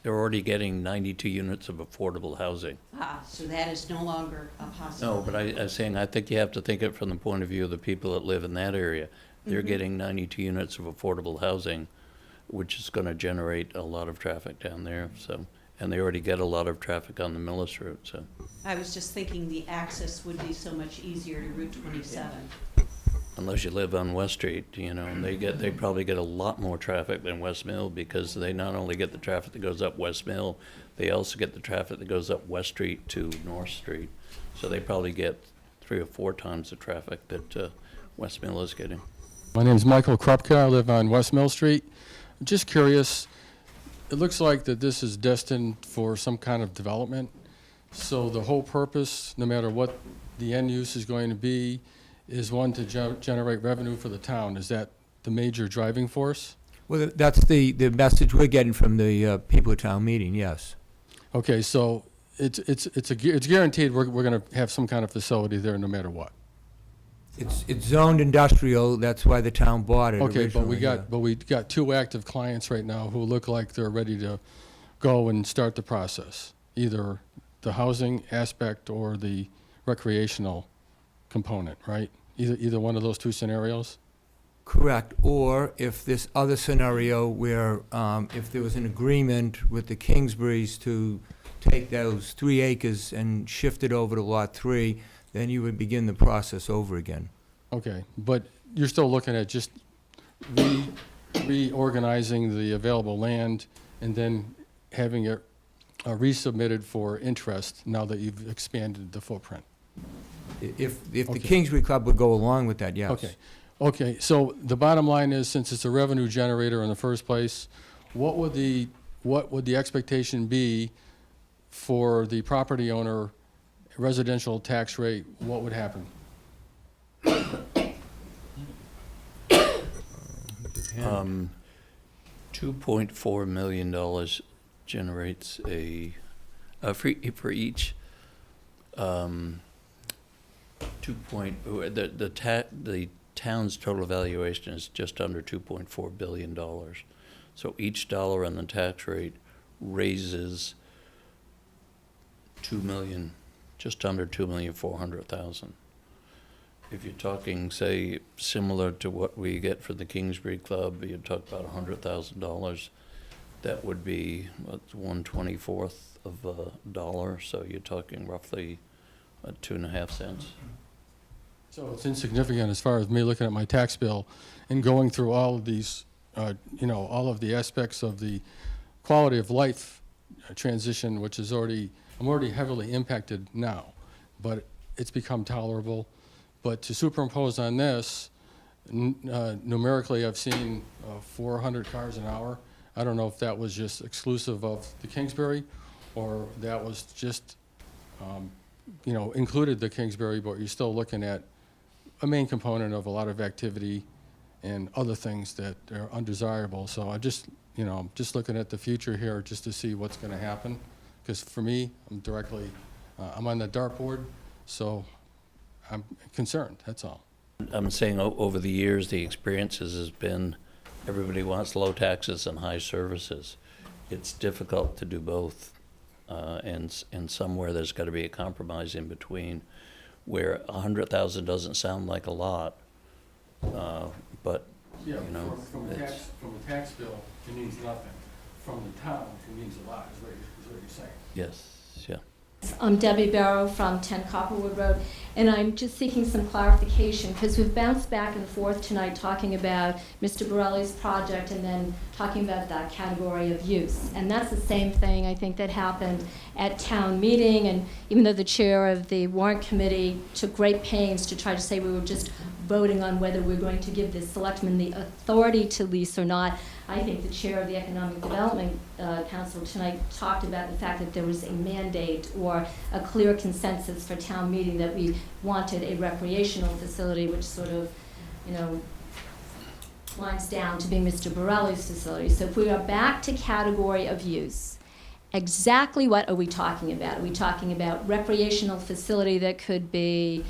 They're already getting 92 units of affordable housing. So that is no longer a possibility. No, but I'm saying, I think you have to think it from the point of view of the people that live in that area. They're Mhm. getting 92 units of affordable housing, which is going to generate a lot of traffic down there, so. And they already get a lot of traffic on the Millis route, so. I was just thinking the access would be so much easier to Route 27. Unless you live on West Street, and they probably get a lot more traffic than West Mill, because they not only get the traffic that goes up West Mill, they also get the traffic that goes up West Street to North Street. So they probably get 3 or 4 times the traffic that West Mill is getting. My name is Michael Krupka. I live on West Mill Street. I'm just curious, it looks like that this is destined for some kind of development. So the whole purpose, no matter what the end use is going to be, is one to generate revenue for the town. Is that the major driving force? Well, that's the message we're getting from the people at town meeting, yes. Okay, so it's guaranteed we're going to have some kind of facility there no matter what. It's zoned industrial, that's why the town bought it Okay, originally. but we got 2 active clients right now who look like they're ready to go and start the process, either the housing aspect or the recreational component, right? Either one of those 2 scenarios? Correct, or if this other scenario where if there was an agreement with the Kingsburys to take those 3 acres and shift it over to Lot 3, then you would begin the process over again. Okay, but you're still looking at just reorganizing the available land and then having it resubmitted for interest now that you've expanded the footprint? If the Okay. Kingsbury Club would go along with that, yes. Okay. Okay, so the bottom line is, since it's a revenue generator in the first place, what would the expectation be for the property owner residential tax rate? What would happen? $2.4 million generates for each the town's total valuation is just under $2.4 billion. So each dollar on the tax rate raises just under $2,400,000. If you're talking, say, similar to what we get for the Kingsbury Club, you'd talk about $100,000. That would be 1/24 of a dollar, so you're talking roughly 2.5 cents. So it's insignificant as far as me looking at my tax bill and going through all of these, all of the aspects of the quality of life transition, which is I'm already heavily impacted now, but it's become tolerable. But to superimpose on this, numerically, I've seen 400 cars an hour. I don't know if that was just exclusive of the Kingsbury, or that was just, included the Kingsbury, but you're still looking at a main component of a lot of activity and other things that are undesirable. So I'm just looking at the future here just to see what's going to happen. Because for me, I'm on the dartboard, so I'm concerned, that's all. I'm saying over the years, the experiences has been everybody wants low taxes and high services. It's difficult to do both, and somewhere there's got to be a compromise in between, where 100,000 doesn't sound like a lot, but Yeah, from a tax bill, it means nothing. From the town, it means a lot, is what you're saying. yes, yeah. I'm Debbie Barrow from 10 Copperwood Road, and I'm just seeking some clarification, because we've bounced back and forth tonight talking about Mr. Borelli's project and then talking about that category of use. And that's the same thing, I think, that happened at town meeting, and even though the chair of the warrant committee took great pains to try to say we were just voting on whether we're going to give the selectmen the authority to lease or not, I think the chair of the Economic Development Council tonight talked about the fact that there was a mandate or a clear consensus for town meeting that we wanted a recreational facility, which sort of, lines down to being Mr. Borelli's facility. So if we are back to category of use, exactly what are we talking about? Are we talking about recreational facility that could be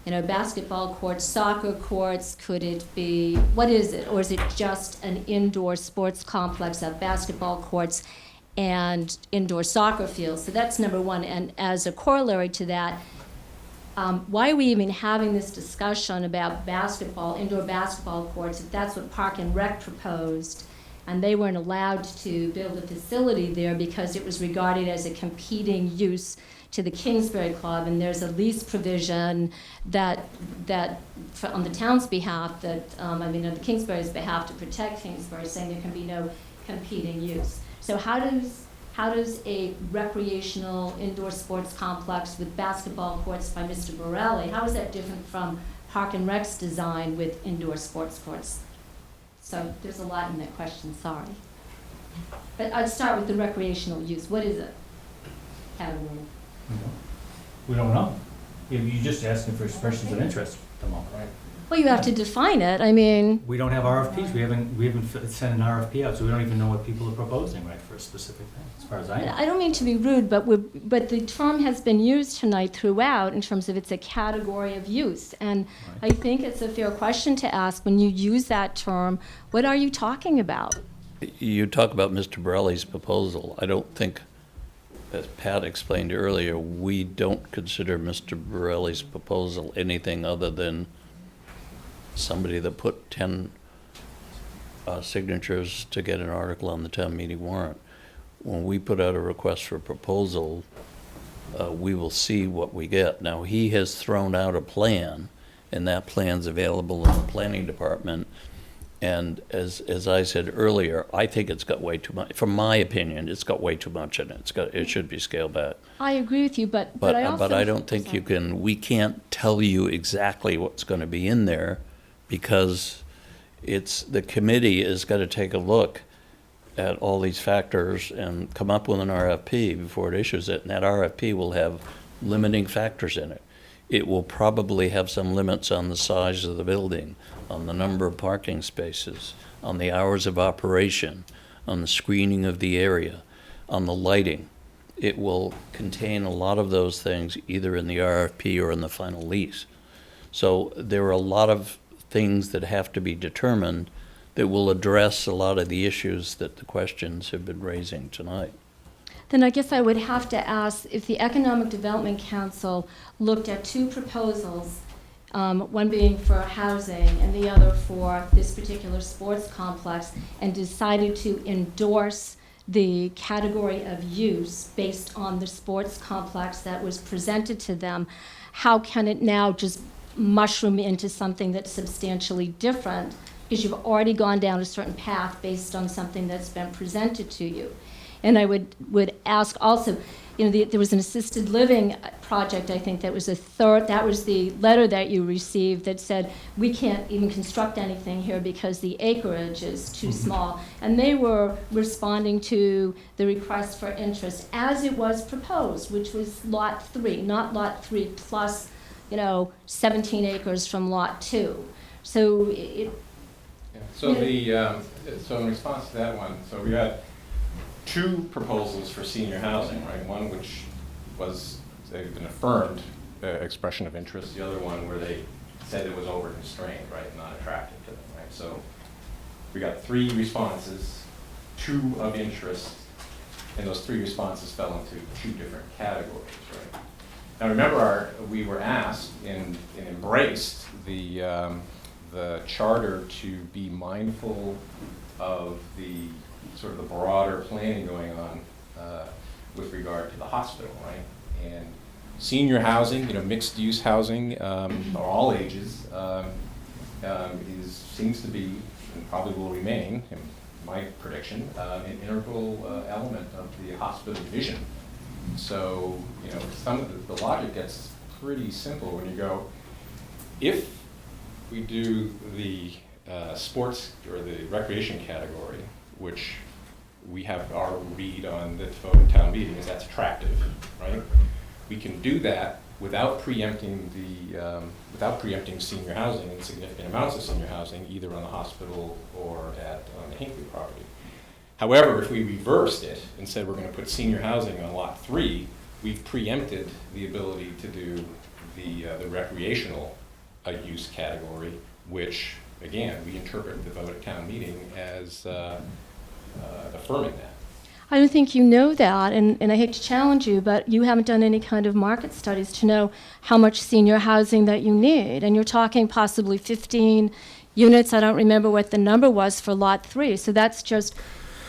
basketball courts, soccer courts? Could it be, what is it? Or is it just an indoor sports complex of basketball courts and indoor soccer fields? So that's number one. And as a corollary to that, why are we even having this discussion about indoor basketball courts, if that's what Park and Rec proposed, and they weren't allowed to build a facility there because it was regarded as a competing use to the Kingsbury Club, and there's a lease provision that on the town's behalf, on the Kingsbury's behalf, to protect Kingsbury, saying there can be no competing use. So how does a recreational indoor sports complex with basketball courts by Mr. Borelli, how is that different from Park and Rec's design with indoor sports courts? So there's a lot in that question, sorry. But I'd start with the recreational use. What is it? Category. We don't know. You're just asking for expressions of interest at the moment, right? Well, you have to define it. I mean, We don't have RFPs, we haven't sent an RFP out, so we don't even know what people are proposing, right, for a specific thing, as far as I know. I don't mean to be rude, but the term has been used tonight throughout in terms of it's a category of use. And I think it's a fair question to ask when you use that term, what are you talking about? You talk about Mr. Borelli's proposal. I don't think, as Pat explained earlier, we don't consider Mr. Borelli's proposal anything other than somebody that put 10 signatures to get an article on the town meeting warrant. When we put out a request for proposal, we will see what we get. Now, he has thrown out a plan, and that plan's available in the planning department. And as I said earlier, I think it's got way too much. From my opinion, it's got way too much in it. It should be scaled back. I agree with you, but I also... But I don't think we can't tell you exactly what's going to be in there, because the committee is going to take a look at all these factors and come up with an RFP before it issues it, and that RFP will have limiting factors in it. It will probably have some limits on the size of the building, on the number of parking spaces, on the hours of operation, on the screening of the area, on the lighting. It will contain a lot of those things either in the RFP or in the final lease. So there are a lot of things that have to be determined that will address a lot of the issues that the questions have been raising tonight. Then I guess I would have to ask if the Economic Development Council looked at two proposals, one being for housing and the other for this particular sports complex, and decided to endorse the category of use based on the sports complex that was presented to them, how can it now just mushroom into something that's substantially different, because you've already gone down a certain path based on something that's been presented to you? And I would ask also, there was an assisted living project, I think, that was that was the letter that you received that said, we can't even construct anything here because the acreage is too small. And they were responding to the request for interest as it was proposed, which was Lot 3, not Lot 3 plus 17 acres from Lot 2. So So in response to that one, so we had two proposals for senior housing, right? One which was an affirmed expression of interest, the other one where they said it was over-constrained, right, not attractive to them, right? So we got 3 responses, 2 of interest, and those 3 responses fell into 2 different categories, right? Now remember, we were asked and embraced the charter to be mindful of the sort of the broader planning going on with regard to the hospital, right? And senior housing, mixed-use housing, or all ages, seems to be, and probably will remain, in my prediction, an integral element of the hospital vision. So, some of the logic gets pretty simple when you go, if we do the sports or the recreation category, which we have our read on the vote in town meeting is that's attractive, right? We can do that without preempting senior housing and significant amounts of senior housing, either on the hospital or on the Hinckley property. However, if we reversed it and said we're going to put senior housing on Lot 3, we've preempted the ability to do the recreational use category, which, again, we interpret the vote at town meeting as affirming that. I don't think you know that, and I hate to challenge you, but you haven't done any kind of market studies to know how much senior housing that you need. And you're talking possibly 15 units. I don't remember what the number was for Lot 3. So that's just,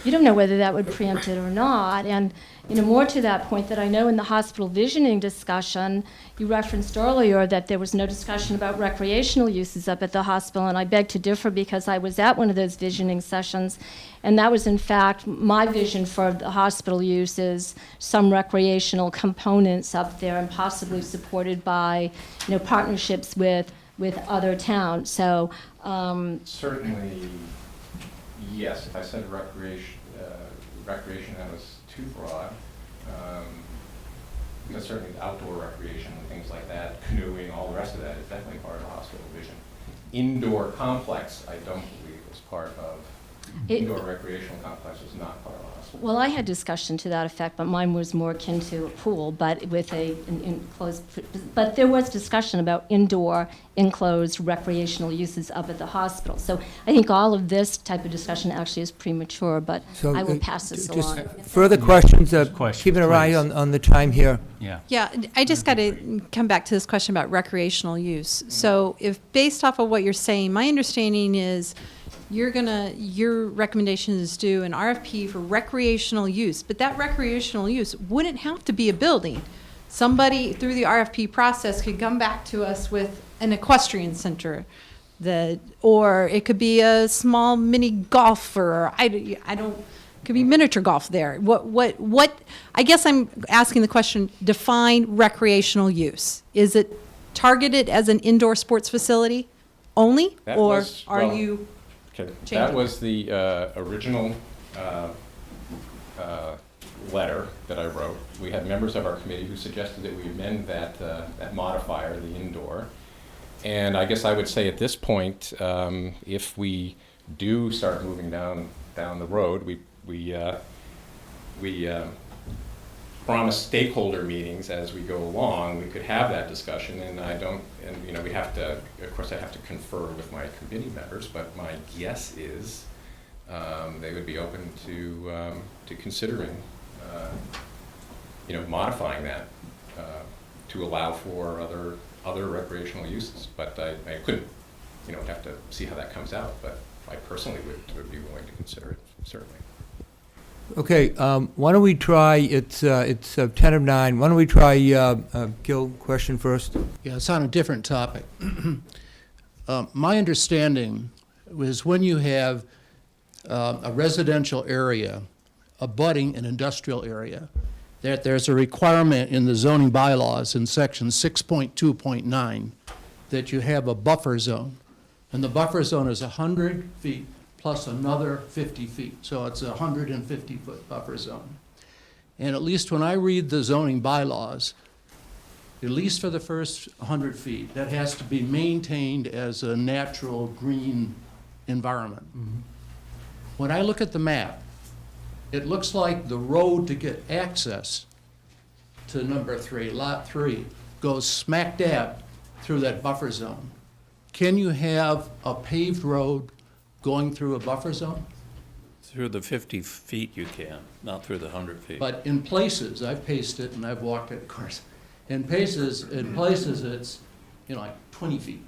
you don't know whether that would preempt it or not. And more to that point, that I know in the hospital visioning discussion, you referenced earlier that there was no discussion about recreational uses up at the hospital, and I beg to differ because I was at one of those visioning sessions, and that was in fact my vision for the hospital uses, some recreational components up there, and possibly supported by partnerships with other towns. So certainly, yes. If I said recreation that was too broad. Because certainly outdoor recreation and things like that, canoeing, all the rest of that is definitely part of the hospital vision. Indoor complex, I don't believe was part of, indoor recreational complex was not part of the hospital. Well, I had discussion to that effect, but mine was more akin to a pool, but with an enclosed, but there was discussion about indoor enclosed recreational uses up at the hospital. So I think all of this type of discussion actually is premature, but So, I will pass this just along. further questions, Questions, keeping an eye please. on the time here. Yeah. Yeah, I just got to come back to this question about recreational use. So if, based off of what you're saying, my understanding is your recommendation is do an RFP for recreational use, but that recreational use wouldn't have to be a building. Somebody, through the RFP process, could come back to us with an equestrian center, or it could be a small mini golf, or I don't, could be miniature golf there. What, I guess I'm asking the question, define recreational use. Is it targeted as an indoor sports facility only? That Or was- are well, you Okay, that changing? was the original letter that I wrote. We had members of our committee who suggested that we amend that modifier, the indoor. And I guess I would say at this point, if we do start moving down the road, we promise stakeholder meetings as we go along. We could have that discussion, and we have to, of course, I have to confer with my committee members, but my guess is they would be open to considering, modifying that to allow for other recreational uses. But I couldn't, have to see how that comes out, but I personally would be willing to consider it, certainly. Okay, why don't we try, it's 10 of 9, why don't we try Gil, question first? Yeah, it's on a different topic. My understanding was when you have a residential area abutting an industrial area, that there's a requirement in the zoning bylaws in section 6.2.9 that you have a buffer zone. And the buffer zone is 100 feet plus another 50 feet. So it's a 150-foot buffer zone. And at least when I read the zoning bylaws, at least for the first 100 feet, that has to be maintained as a natural green environment. Mm-hmm. When I look at the map, it looks like the road to get access to number 3, lot 3, goes smack dab through that buffer zone. Can you have a paved road going through a buffer zone? Through the 50 feet you can, not through the 100 feet. But in places, I've paced it and I've walked it, of course. In places it's, like 20 feet.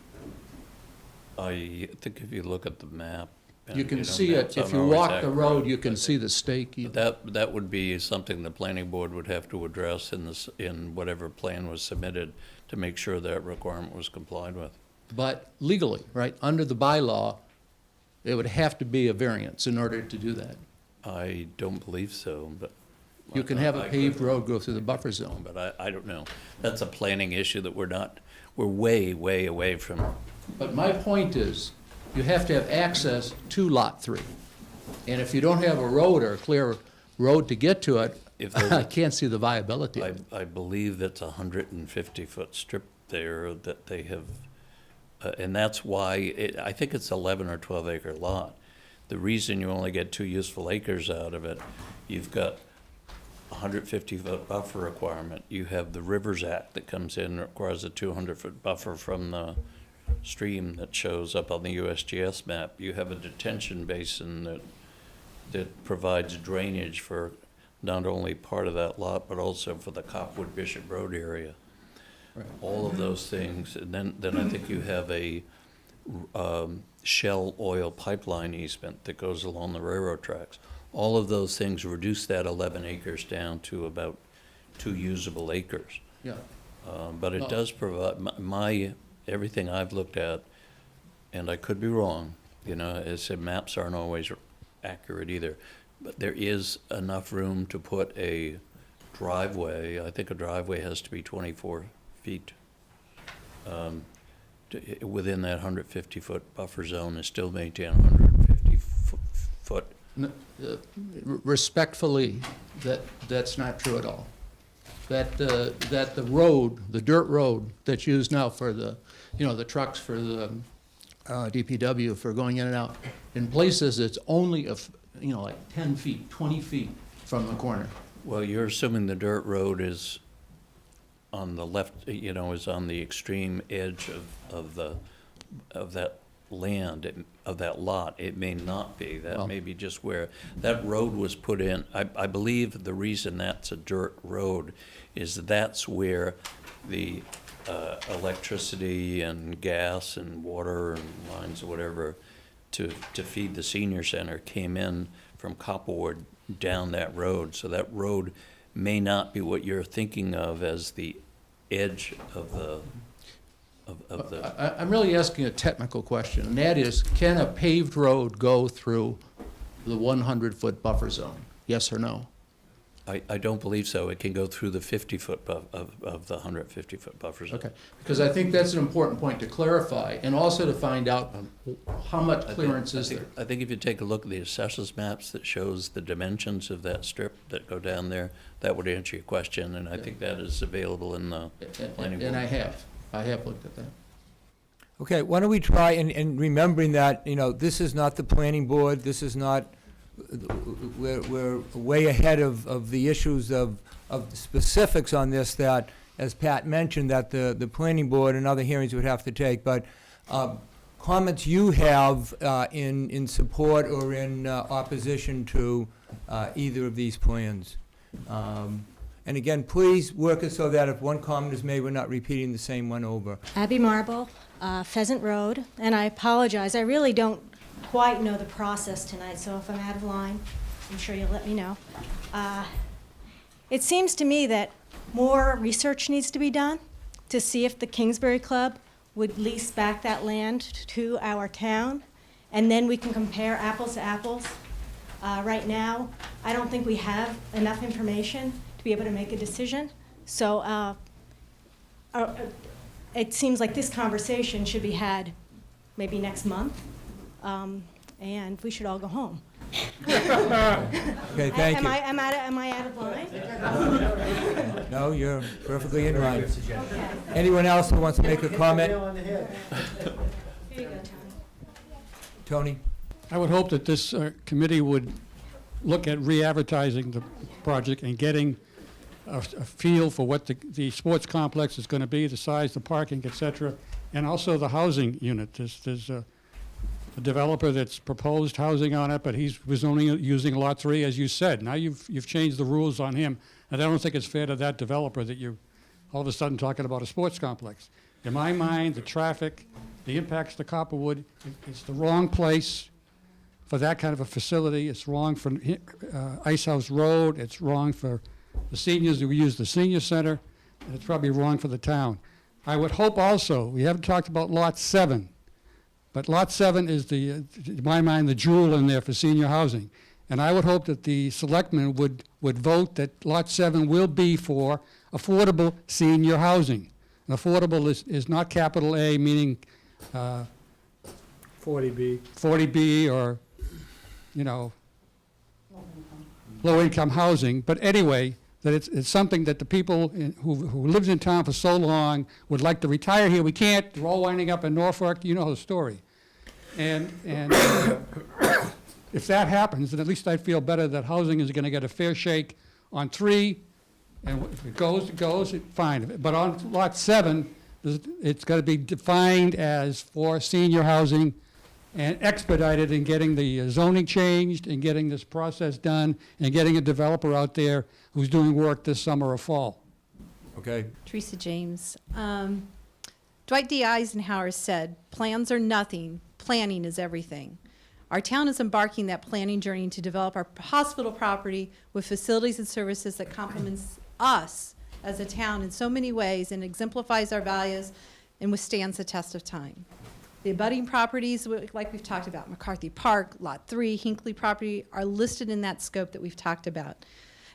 I think if you look at the map. and, You can know, see maps it, if aren't you always walk the accurate, road, you can but see the stake. That would be something the planning board would have to address in whatever plan was submitted to make sure that requirement was complied with. But legally, right, under the bylaw, it would have to be a variance in order to do that. I don't believe so, but. You can have a I paved could- road go through the buffer zone. But I don't know. That's a planning issue that we're way, way away from. But my point is, you have to have access to Lot 3. And if you don't have a road or a clear road to get to it, If there's I can't see the viability of it. I believe that's a 150-foot strip there that they have, and that's why, I think it's 11 or 12 acre lot. The reason you only get 2 useful acres out of it, you've got 150-foot buffer requirement. You have the Rivers Act that comes in, requires a 200-foot buffer from the stream that shows up on the USGS map. You have a detention basin that provides drainage for not only part of that lot, but also for the Copwood Bishop Road area. Right. All of those things, and then I think you have a Shell oil pipeline easement that goes along the railroad tracks. All of those things reduce that 11 acres down to about 2 usable acres. Yeah. But it does provide, everything I've looked at, and I could be wrong, as said, maps aren't always accurate either, but there is enough room to put a driveway. I think a driveway has to be 24 feet within that 150-foot buffer zone and still maintain a 150-foot respectfully, that's not true at all. That the road, the dirt road that's used now for the, the trucks for the DPW for going in and out, in places it's only, like 10 feet, 20 feet from the corner. Well, you're assuming the dirt road is on the left, is on the extreme edge of that land, of that lot. It may not be. That may be just where that road was put in. I believe the reason that's a dirt road is that's where the electricity and gas and water and lines or whatever to feed the senior center came in from Copperwood down that road. So that road may not be what you're thinking of as the edge of the I'm really asking a technical question, and that is, can a paved road go through the 100-foot buffer zone? Yes or no? I don't believe so. It can go through the 50-foot of the 150-foot buffer zone. Okay, because I think that's an important point to clarify, and also to find out how much clearance is there. I think if you take a look at the assessors maps that shows the dimensions of that strip that go down there, that would answer your question, and I think that is available in the planning board. And I have looked at that. Okay, why don't we try, and remembering that, this is not the planning board, this is not, we're way ahead of the issues of the specifics on this that, as Pat mentioned, that the planning board and other hearings would have to take, but comments you have in support or in opposition to either of these plans. And again, please work it so that if one comment is made, we're not repeating the same one over. Abby Marble, Pheasant Road, and I apologize. I really don't quite know the process tonight, so if I'm out of line, I'm sure you'll let me know. It seems to me that more research needs to be done to see if the Kingsbury Club would lease back that land to our town, and then we can compare apples to apples. Right now, I don't think we have enough information to be able to make a decision. So it seems like this conversation should be had maybe next month, and we should all go home. Okay, thank you. Am I out of line? No, you're perfectly in line. Anyone else who wants to make a comment? Here you go, Tony? I would hope that this committee would look at re-advertising the project and getting a feel for what the sports complex is going to be, the size, the parking, et cetera, and also the housing unit. There's a developer that's proposed housing on it, but he was only using Lot 3, as you said. Now you've changed the rules on him, and I don't think it's fair to that developer that you're all of a sudden talking about a sports complex. In my mind, the traffic, the impacts to Copperwood, it's the wrong place for that kind of a facility. It's wrong for Ice House Road. It's wrong for the seniors who use the senior center. And it's probably wrong for the town. I would hope also, we haven't talked about Lot 7, but Lot 7 is, in my mind, the jewel in there for senior housing. And I would hope that the selectmen would vote that Lot 7 will be for affordable senior housing. And affordable is not capital A, meaning 40B. 40B or, low-income housing. But anyway, that it's something that the people who lived in town for so long would like to retire here. We can't. They're all winding up in Norfolk. You know the story. And if that happens, then at least I feel better that housing is going to get a fair shake on 3. And if it goes, fine. But on Lot 7, it's got to be defined as for senior housing and expedited in getting the zoning changed and getting this process done and getting a developer out there who's doing work this summer or fall. Okay. Teresa James. Dwight D. Eisenhower said, "Plans are nothing, planning is everything." Our town is embarking that planning journey to develop our hospital property with facilities and services that complements us as a town in so many ways and exemplifies our values and withstands the test of time. The abutting properties, like we've talked about, McCarthy Park, Lot 3, Hinckley property, are listed in that scope that we've talked about.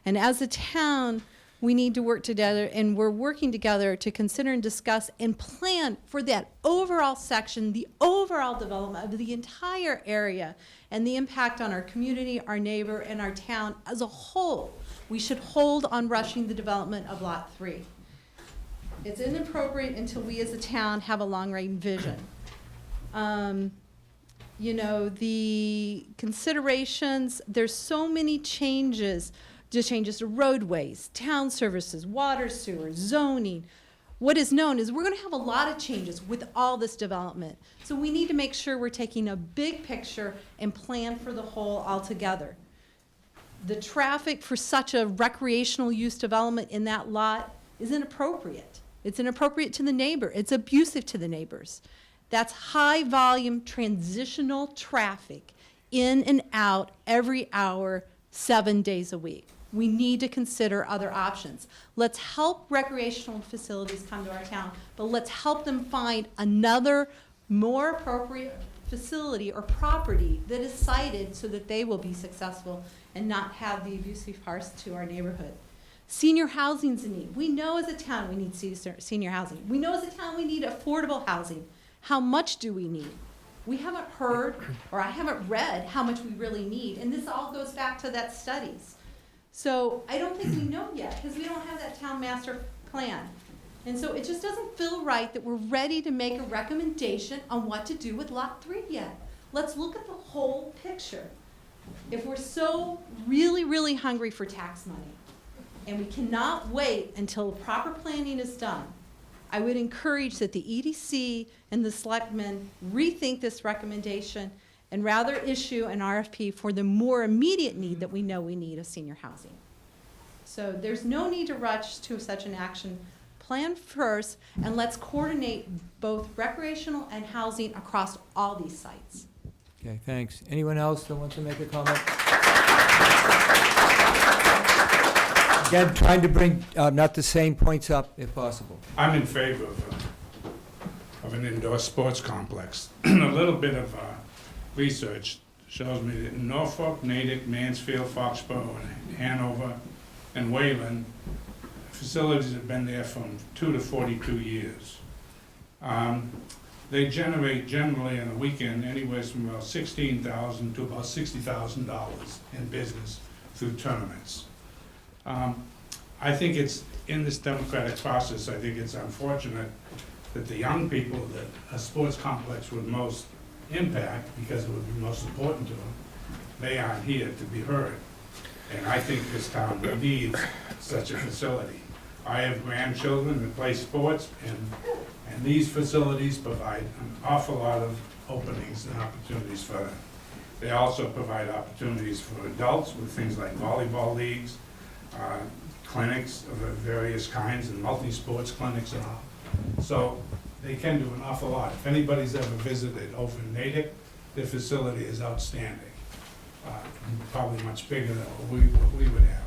And as a town, we need to work together, and we're working together to consider and discuss and plan for that overall section, the overall development of the entire area, and the impact on our community, our neighbor, and our town as a whole. We should hold on rushing the development of Lot 3. It's inappropriate until we as a town have a long-range vision. You know, the considerations, there's so many changes, just changes to roadways, town services, water, sewer, zoning. What is known is we're going to have a lot of changes with all this development. So we need to make sure we're taking a big picture and plan for the whole altogether. The traffic for such a recreational use development in that lot is inappropriate. It's inappropriate to the neighbor. It's abusive to the neighbors. That's high volume transitional traffic in and out every hour, 7 days a week. We need to consider other options. Let's help recreational facilities come to our town, but let's help them find another more appropriate facility or property that is sited so that they will be successful and not have the abusive parts to our neighborhood. Senior housing's a need. We know as a town we need senior housing. We know as a town we need affordable housing. How much do we need? We haven't heard, or I haven't read how much we really need, and this all goes back to that studies. So I don't think we know yet, because we don't have that town master plan. And so it just doesn't feel right that we're ready to make a recommendation on what to do with Lot 3 yet. Let's look at the whole picture. If we're so really, really hungry for tax money, and we cannot wait until proper planning is done, I would encourage that the EDC and the selectmen rethink this recommendation and rather issue an RFP for the more immediate need that we know we need of senior housing. So there's no need to rush to such an action. Plan first, and let's coordinate both recreational and housing across all these sites. Okay, thanks. Anyone else that wants to make a comment? Again, trying to bring not the same points up if possible. I'm in favor of an indoor sports complex. A little bit of research shows me that in Norfolk, Natick, Mansfield, Foxborough, and Hanover, and Wayland, facilities have been there from 2 to 42 years. They generate generally on a weekend anywhere from about $16,000 to about $60,000 in business through tournaments. I think it's, in this democratic process, I think it's unfortunate that the young people that a sports complex would most impact, because it would be most important to them, they aren't here to be heard. And I think this town needs such a facility. I have grandchildren that play sports, and these facilities provide an awful lot of openings and opportunities for them. They also provide opportunities for adults with things like volleyball leagues, clinics of various kinds, and multi-sports clinics and all. So they can do an awful lot. If anybody's ever visited over in Natick, their facility is outstanding. Probably much bigger than what we would have.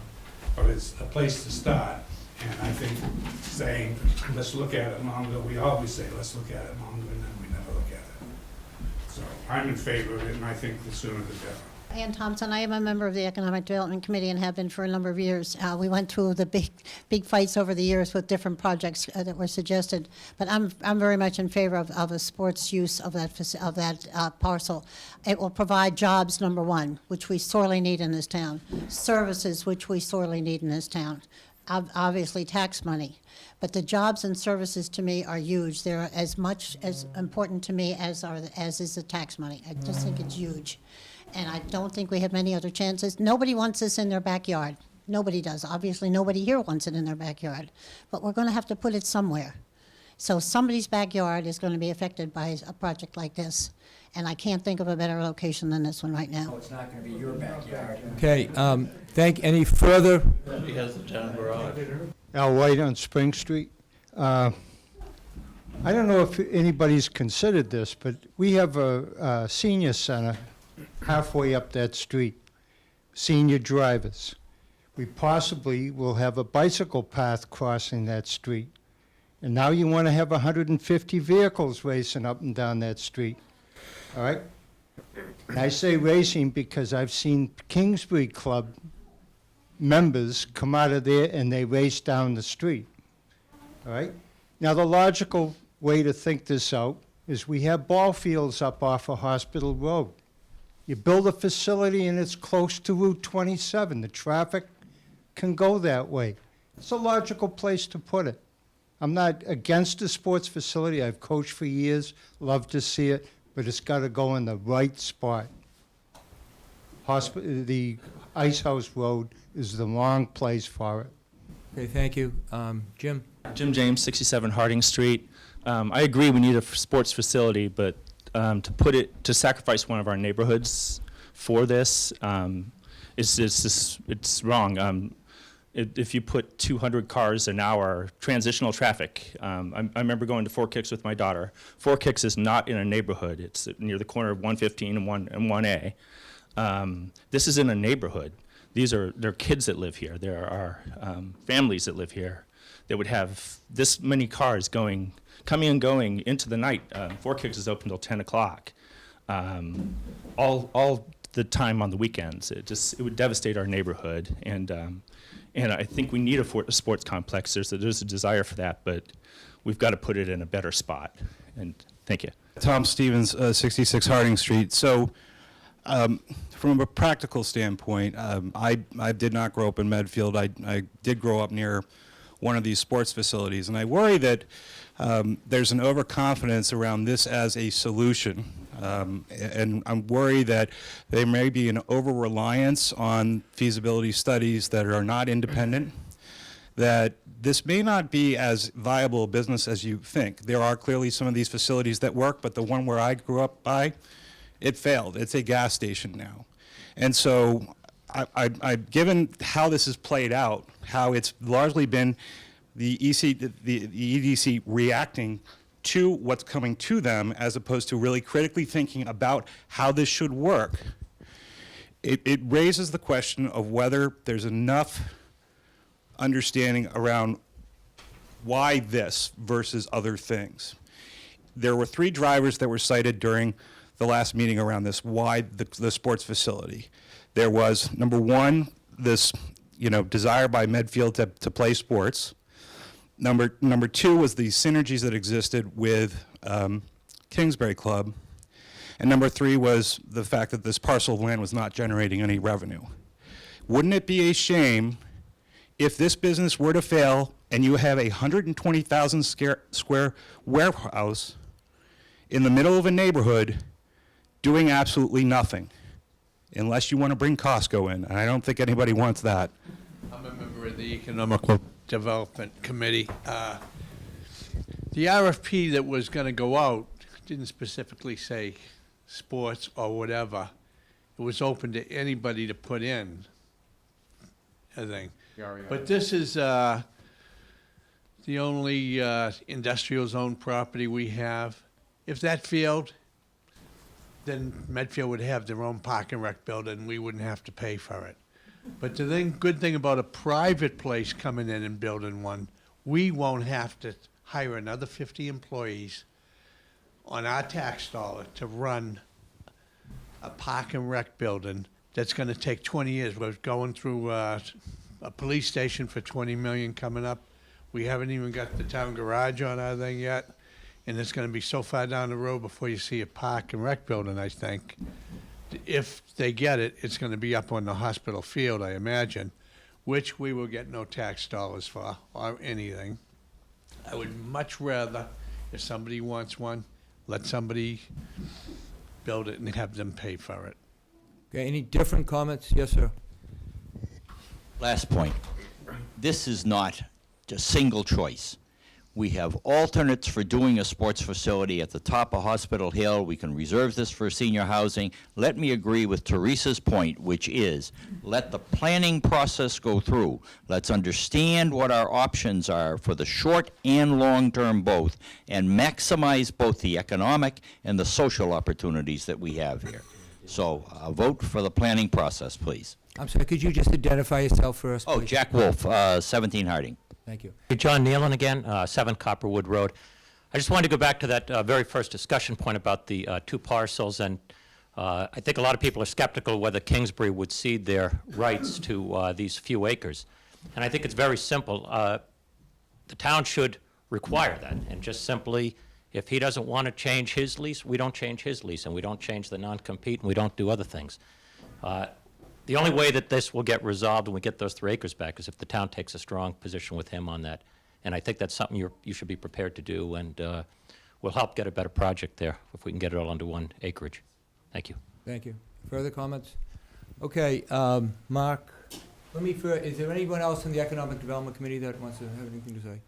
But it's a place to start, and I think saying, let's look at it longer, we always say, let's look at it longer, and then we never look at it. So I'm in favor of it, and I think the sooner the better. Ann Thompson, I am a member of the Economic Development Committee and have been for a number of years. We went through the big fights over the years with different projects that were suggested, but I'm very much in favor of a sports use of that parcel. It will provide jobs, number one, which we sorely need in this town, services, which we sorely need in this town, obviously tax money. But the jobs and services to me are huge. They're as much as important to me as is the tax money. I just think it's huge. And I don't think we have many other chances. Nobody wants this in their backyard. Nobody does. Obviously, nobody here wants it in their backyard. But we're going to have to put it somewhere. So somebody's backyard is going to be affected by a project like this. And I can't think of a better location than this one right now. No, it's not going to be your backyard. Okay, any further? He has the town garage. Al White on Spring Street. I don't know if anybody's considered this, but we have a senior center halfway up that street, senior drivers. We possibly will have a bicycle path crossing that street. And now you want to have 150 vehicles racing up and down that street, all right? And I say racing because I've seen Kingsbury Club members come out of there and they race down the street, all right? Now, the logical way to think this out is we have ball fields up off of Hospital Road. You build a facility and it's close to Route 27. The traffic can go that way. It's a logical place to put it. I'm not against a sports facility. I've coached for years, love to see it, but it's got to go in the right spot. The Ice House Road is the wrong place for it. Okay, thank you. Jim? Jim James, 67 Harding Street. I agree we need a sports facility, but to sacrifice one of our neighborhoods for this, it's wrong. If you put 200 cars an hour, transitional traffic, I remember going to Four Kicks with my daughter. Four Kicks is not in a neighborhood. It's near the corner of 115 and 1A. This is in a neighborhood. There are kids that live here. There are families that live here that would have this many cars coming and going into the night. Four Kicks is open till 10 o'clock. All the time on the weekends. It would devastate our neighborhood. And I think we need a sports complex. There's a desire for that, but we've got to put it in a better spot. And thank you. Tom Stevens, 66 Harding Street. So from a practical standpoint, I did not grow up in Medfield. I did grow up near one of these sports facilities. And I worry that there's an overconfidence around this as a solution. And I'm worried that there may be an over-reliance on feasibility studies that are not independent, that this may not be as viable a business as you think. There are clearly some of these facilities that work, but the one where I grew up by, it failed. It's a gas station now. And so given how this has played out, how it's largely been the EDC reacting to what's coming to them as opposed to really critically thinking about how this should work, it raises the question of whether there's enough understanding around why this versus other things. There were 3 drivers that were cited during the last meeting around this, why the sports facility. There was, number 1, this desire by Medfield to play sports. Number 2 was the synergies that existed with Kingsbury Club. And number 3 was the fact that this parcel of land was not generating any revenue. Wouldn't it be a shame if this business were to fail and you have a 120,000 square warehouse in the middle of a neighborhood doing absolutely nothing, unless you want to bring Costco in, and I don't think anybody wants that. I'm a member of the Economic Development Committee. The RFP that was going to go out didn't specifically say sports or whatever. It was open to anybody to put in, I think. But this is the only industrial zone property we have. If that failed, then Medfield would have their own park and rec building, and we wouldn't have to pay for it. But the good thing about a private place coming in and building one, we won't have to hire another 50 employees on our tax dollar to run a park and rec building that's going to take 20 years. We're going through a police station for 20 million coming up. We haven't even got the town garage on our thing yet. And it's going to be so far down the road before you see a park and rec building, I think. If they get it, it's going to be up on the hospital field, I imagine, which we will get no tax dollars for or anything. I would much rather, if somebody wants one, let somebody build it and have them pay for it. Okay, any different comments? Yes, sir. Last point. This is not just single choice. We have alternates for doing a sports facility at the top of Hospital Hill. We can reserve this for senior housing. Let me agree with Teresa's point, which is let the planning process go through. Let's understand what our options are for the short and long term both, and maximize both the economic and the social opportunities that we have here. So vote for the planning process, please. I'm sorry, could you just identify yourself for us, please? Oh, Jack Wolf, 17 Harding. Thank you. Hey, John Nealon again, 7 Copperwood Road. I just wanted to go back to that very first discussion point about the 2 parcels, and I think a lot of people are skeptical whether Kingsbury would cede their rights to these few acres. And I think it's very simple. The town should require that, and just simply, if he doesn't want to change his lease, we don't change his lease, and we don't change the non-compete, and we don't do other things. The only way that this will get resolved and we get those 3 acres back is if the town takes a strong position with him on that. And I think that's something you should be prepared to do, and will help get a better project there if we can get it all under 1 acreage. Thank you. Thank you. Further comments? Okay, Mark, is there anyone else in the Economic Development Committee that wants to have anything to say?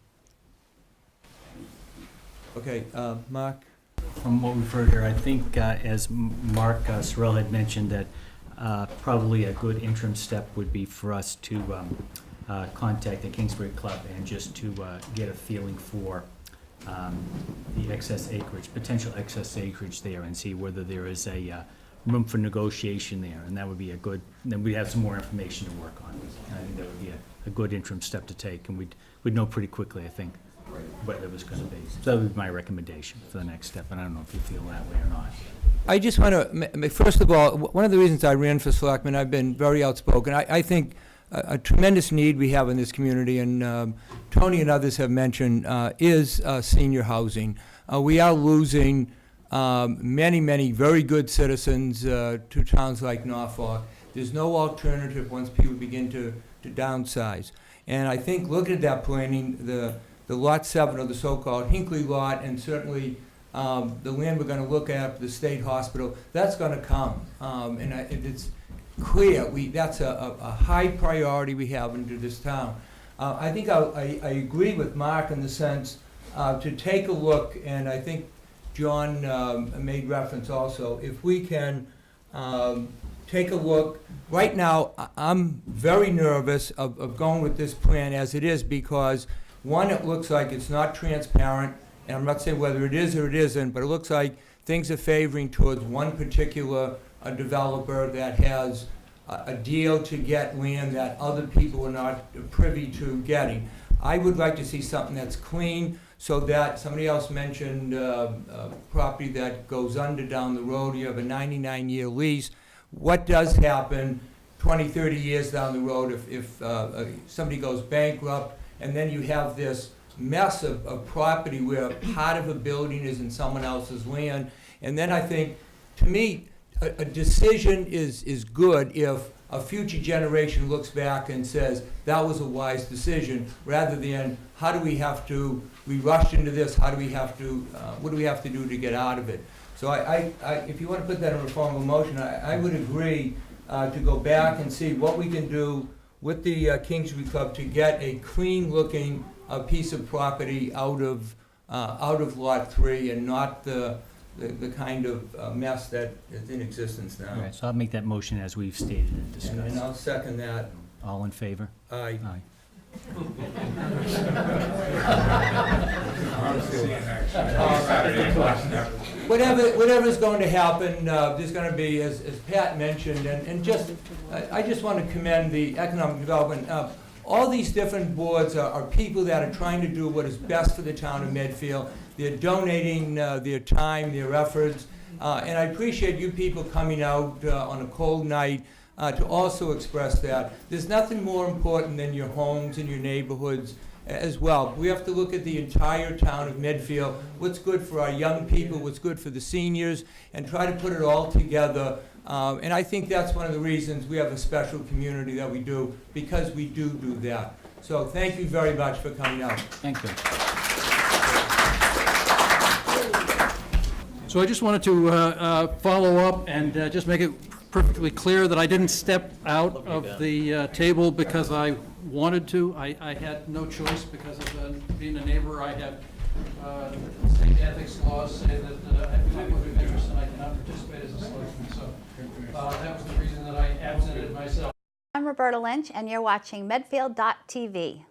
Okay, Mark? From what we've heard here, I think, as Mark Sorrell had mentioned, that probably a good interim step would be for us to contact the Kingsbury Club and just to get a feeling for the excess acreage, potential excess acreage there, and see whether there is a room for negotiation there, and that would be a good, then we'd have some more information to work on. And I think that would be a good interim step to take, and we'd know pretty quickly, I think, what it was going to be. So that would be my recommendation for the next step, and I don't know if you feel that way or not. I just want to, first of all, one of the reasons I ran for selectman, I've been very outspoken. I think a tremendous need we have in this community, and Tony and others have mentioned, is senior housing. We are losing many, many very good citizens to towns like Norfolk. There's no alternative once people begin to downsize. And I think looking at that planning, the Lot 7, or the so-called Hinckley lot, and certainly the land we're going to look at, the state hospital, that's going to come. And it's clear, that's a high priority we have into this town. I think I agree with Mark in the sense to take a look, and I think John made reference also, if we can take a look. Right now, I'm very nervous of going with this plan as it is because, one, it looks like it's not transparent, and I'm not saying whether it is or it isn't, but it looks like things are favoring towards one particular developer that has a deal to get land that other people are not privy to getting. I would like to see something that's clean, so that somebody else mentioned property that goes under down the road. You have a 99-year lease. What does happen 20, 30 years down the road if somebody goes bankrupt, and then you have this mess of property where part of a building is in someone else's land? And then I think, to me, a decision is good if a future generation looks back and says, that was a wise decision, rather than, how do we have to, we rushed into this, how do we have to, what do we have to do to get out of it? So if you want to put that in a formal motion, I would agree to go back and see what we can do with the Kingsbury Club to get a clean-looking piece of property out of Lot 3, and not the kind of mess that is in existence now. All right, so I'll make that motion as we've stated and discussed. And I'll second that. All in favor? Aye. Aye. Whatever's going to happen, there's going to be, as Pat mentioned, and just, I just want to commend the economic development. All these different boards are people that are trying to do what is best for the town of Medfield. They're donating their time, their efforts, and I appreciate you people coming out on a cold night to also express that. There's nothing more important than your homes and your neighborhoods as well. We have to look at the entire town of Medfield, what's good for our young people, what's good for the seniors, and try to put it all together. And I think that's one of the reasons we have a special community that we do, because we do that. So thank you very much for coming out. Thank you. So I just wanted to follow up and just make it perfectly clear that I didn't step out of the table because I wanted to. I had no choice because of being a neighbor. I have state ethics laws say that I have a conflict of interest and I cannot participate as a selectman. So that was the reason that I absented myself. I'm Roberta Lynch, and you're watching Medfield.tv.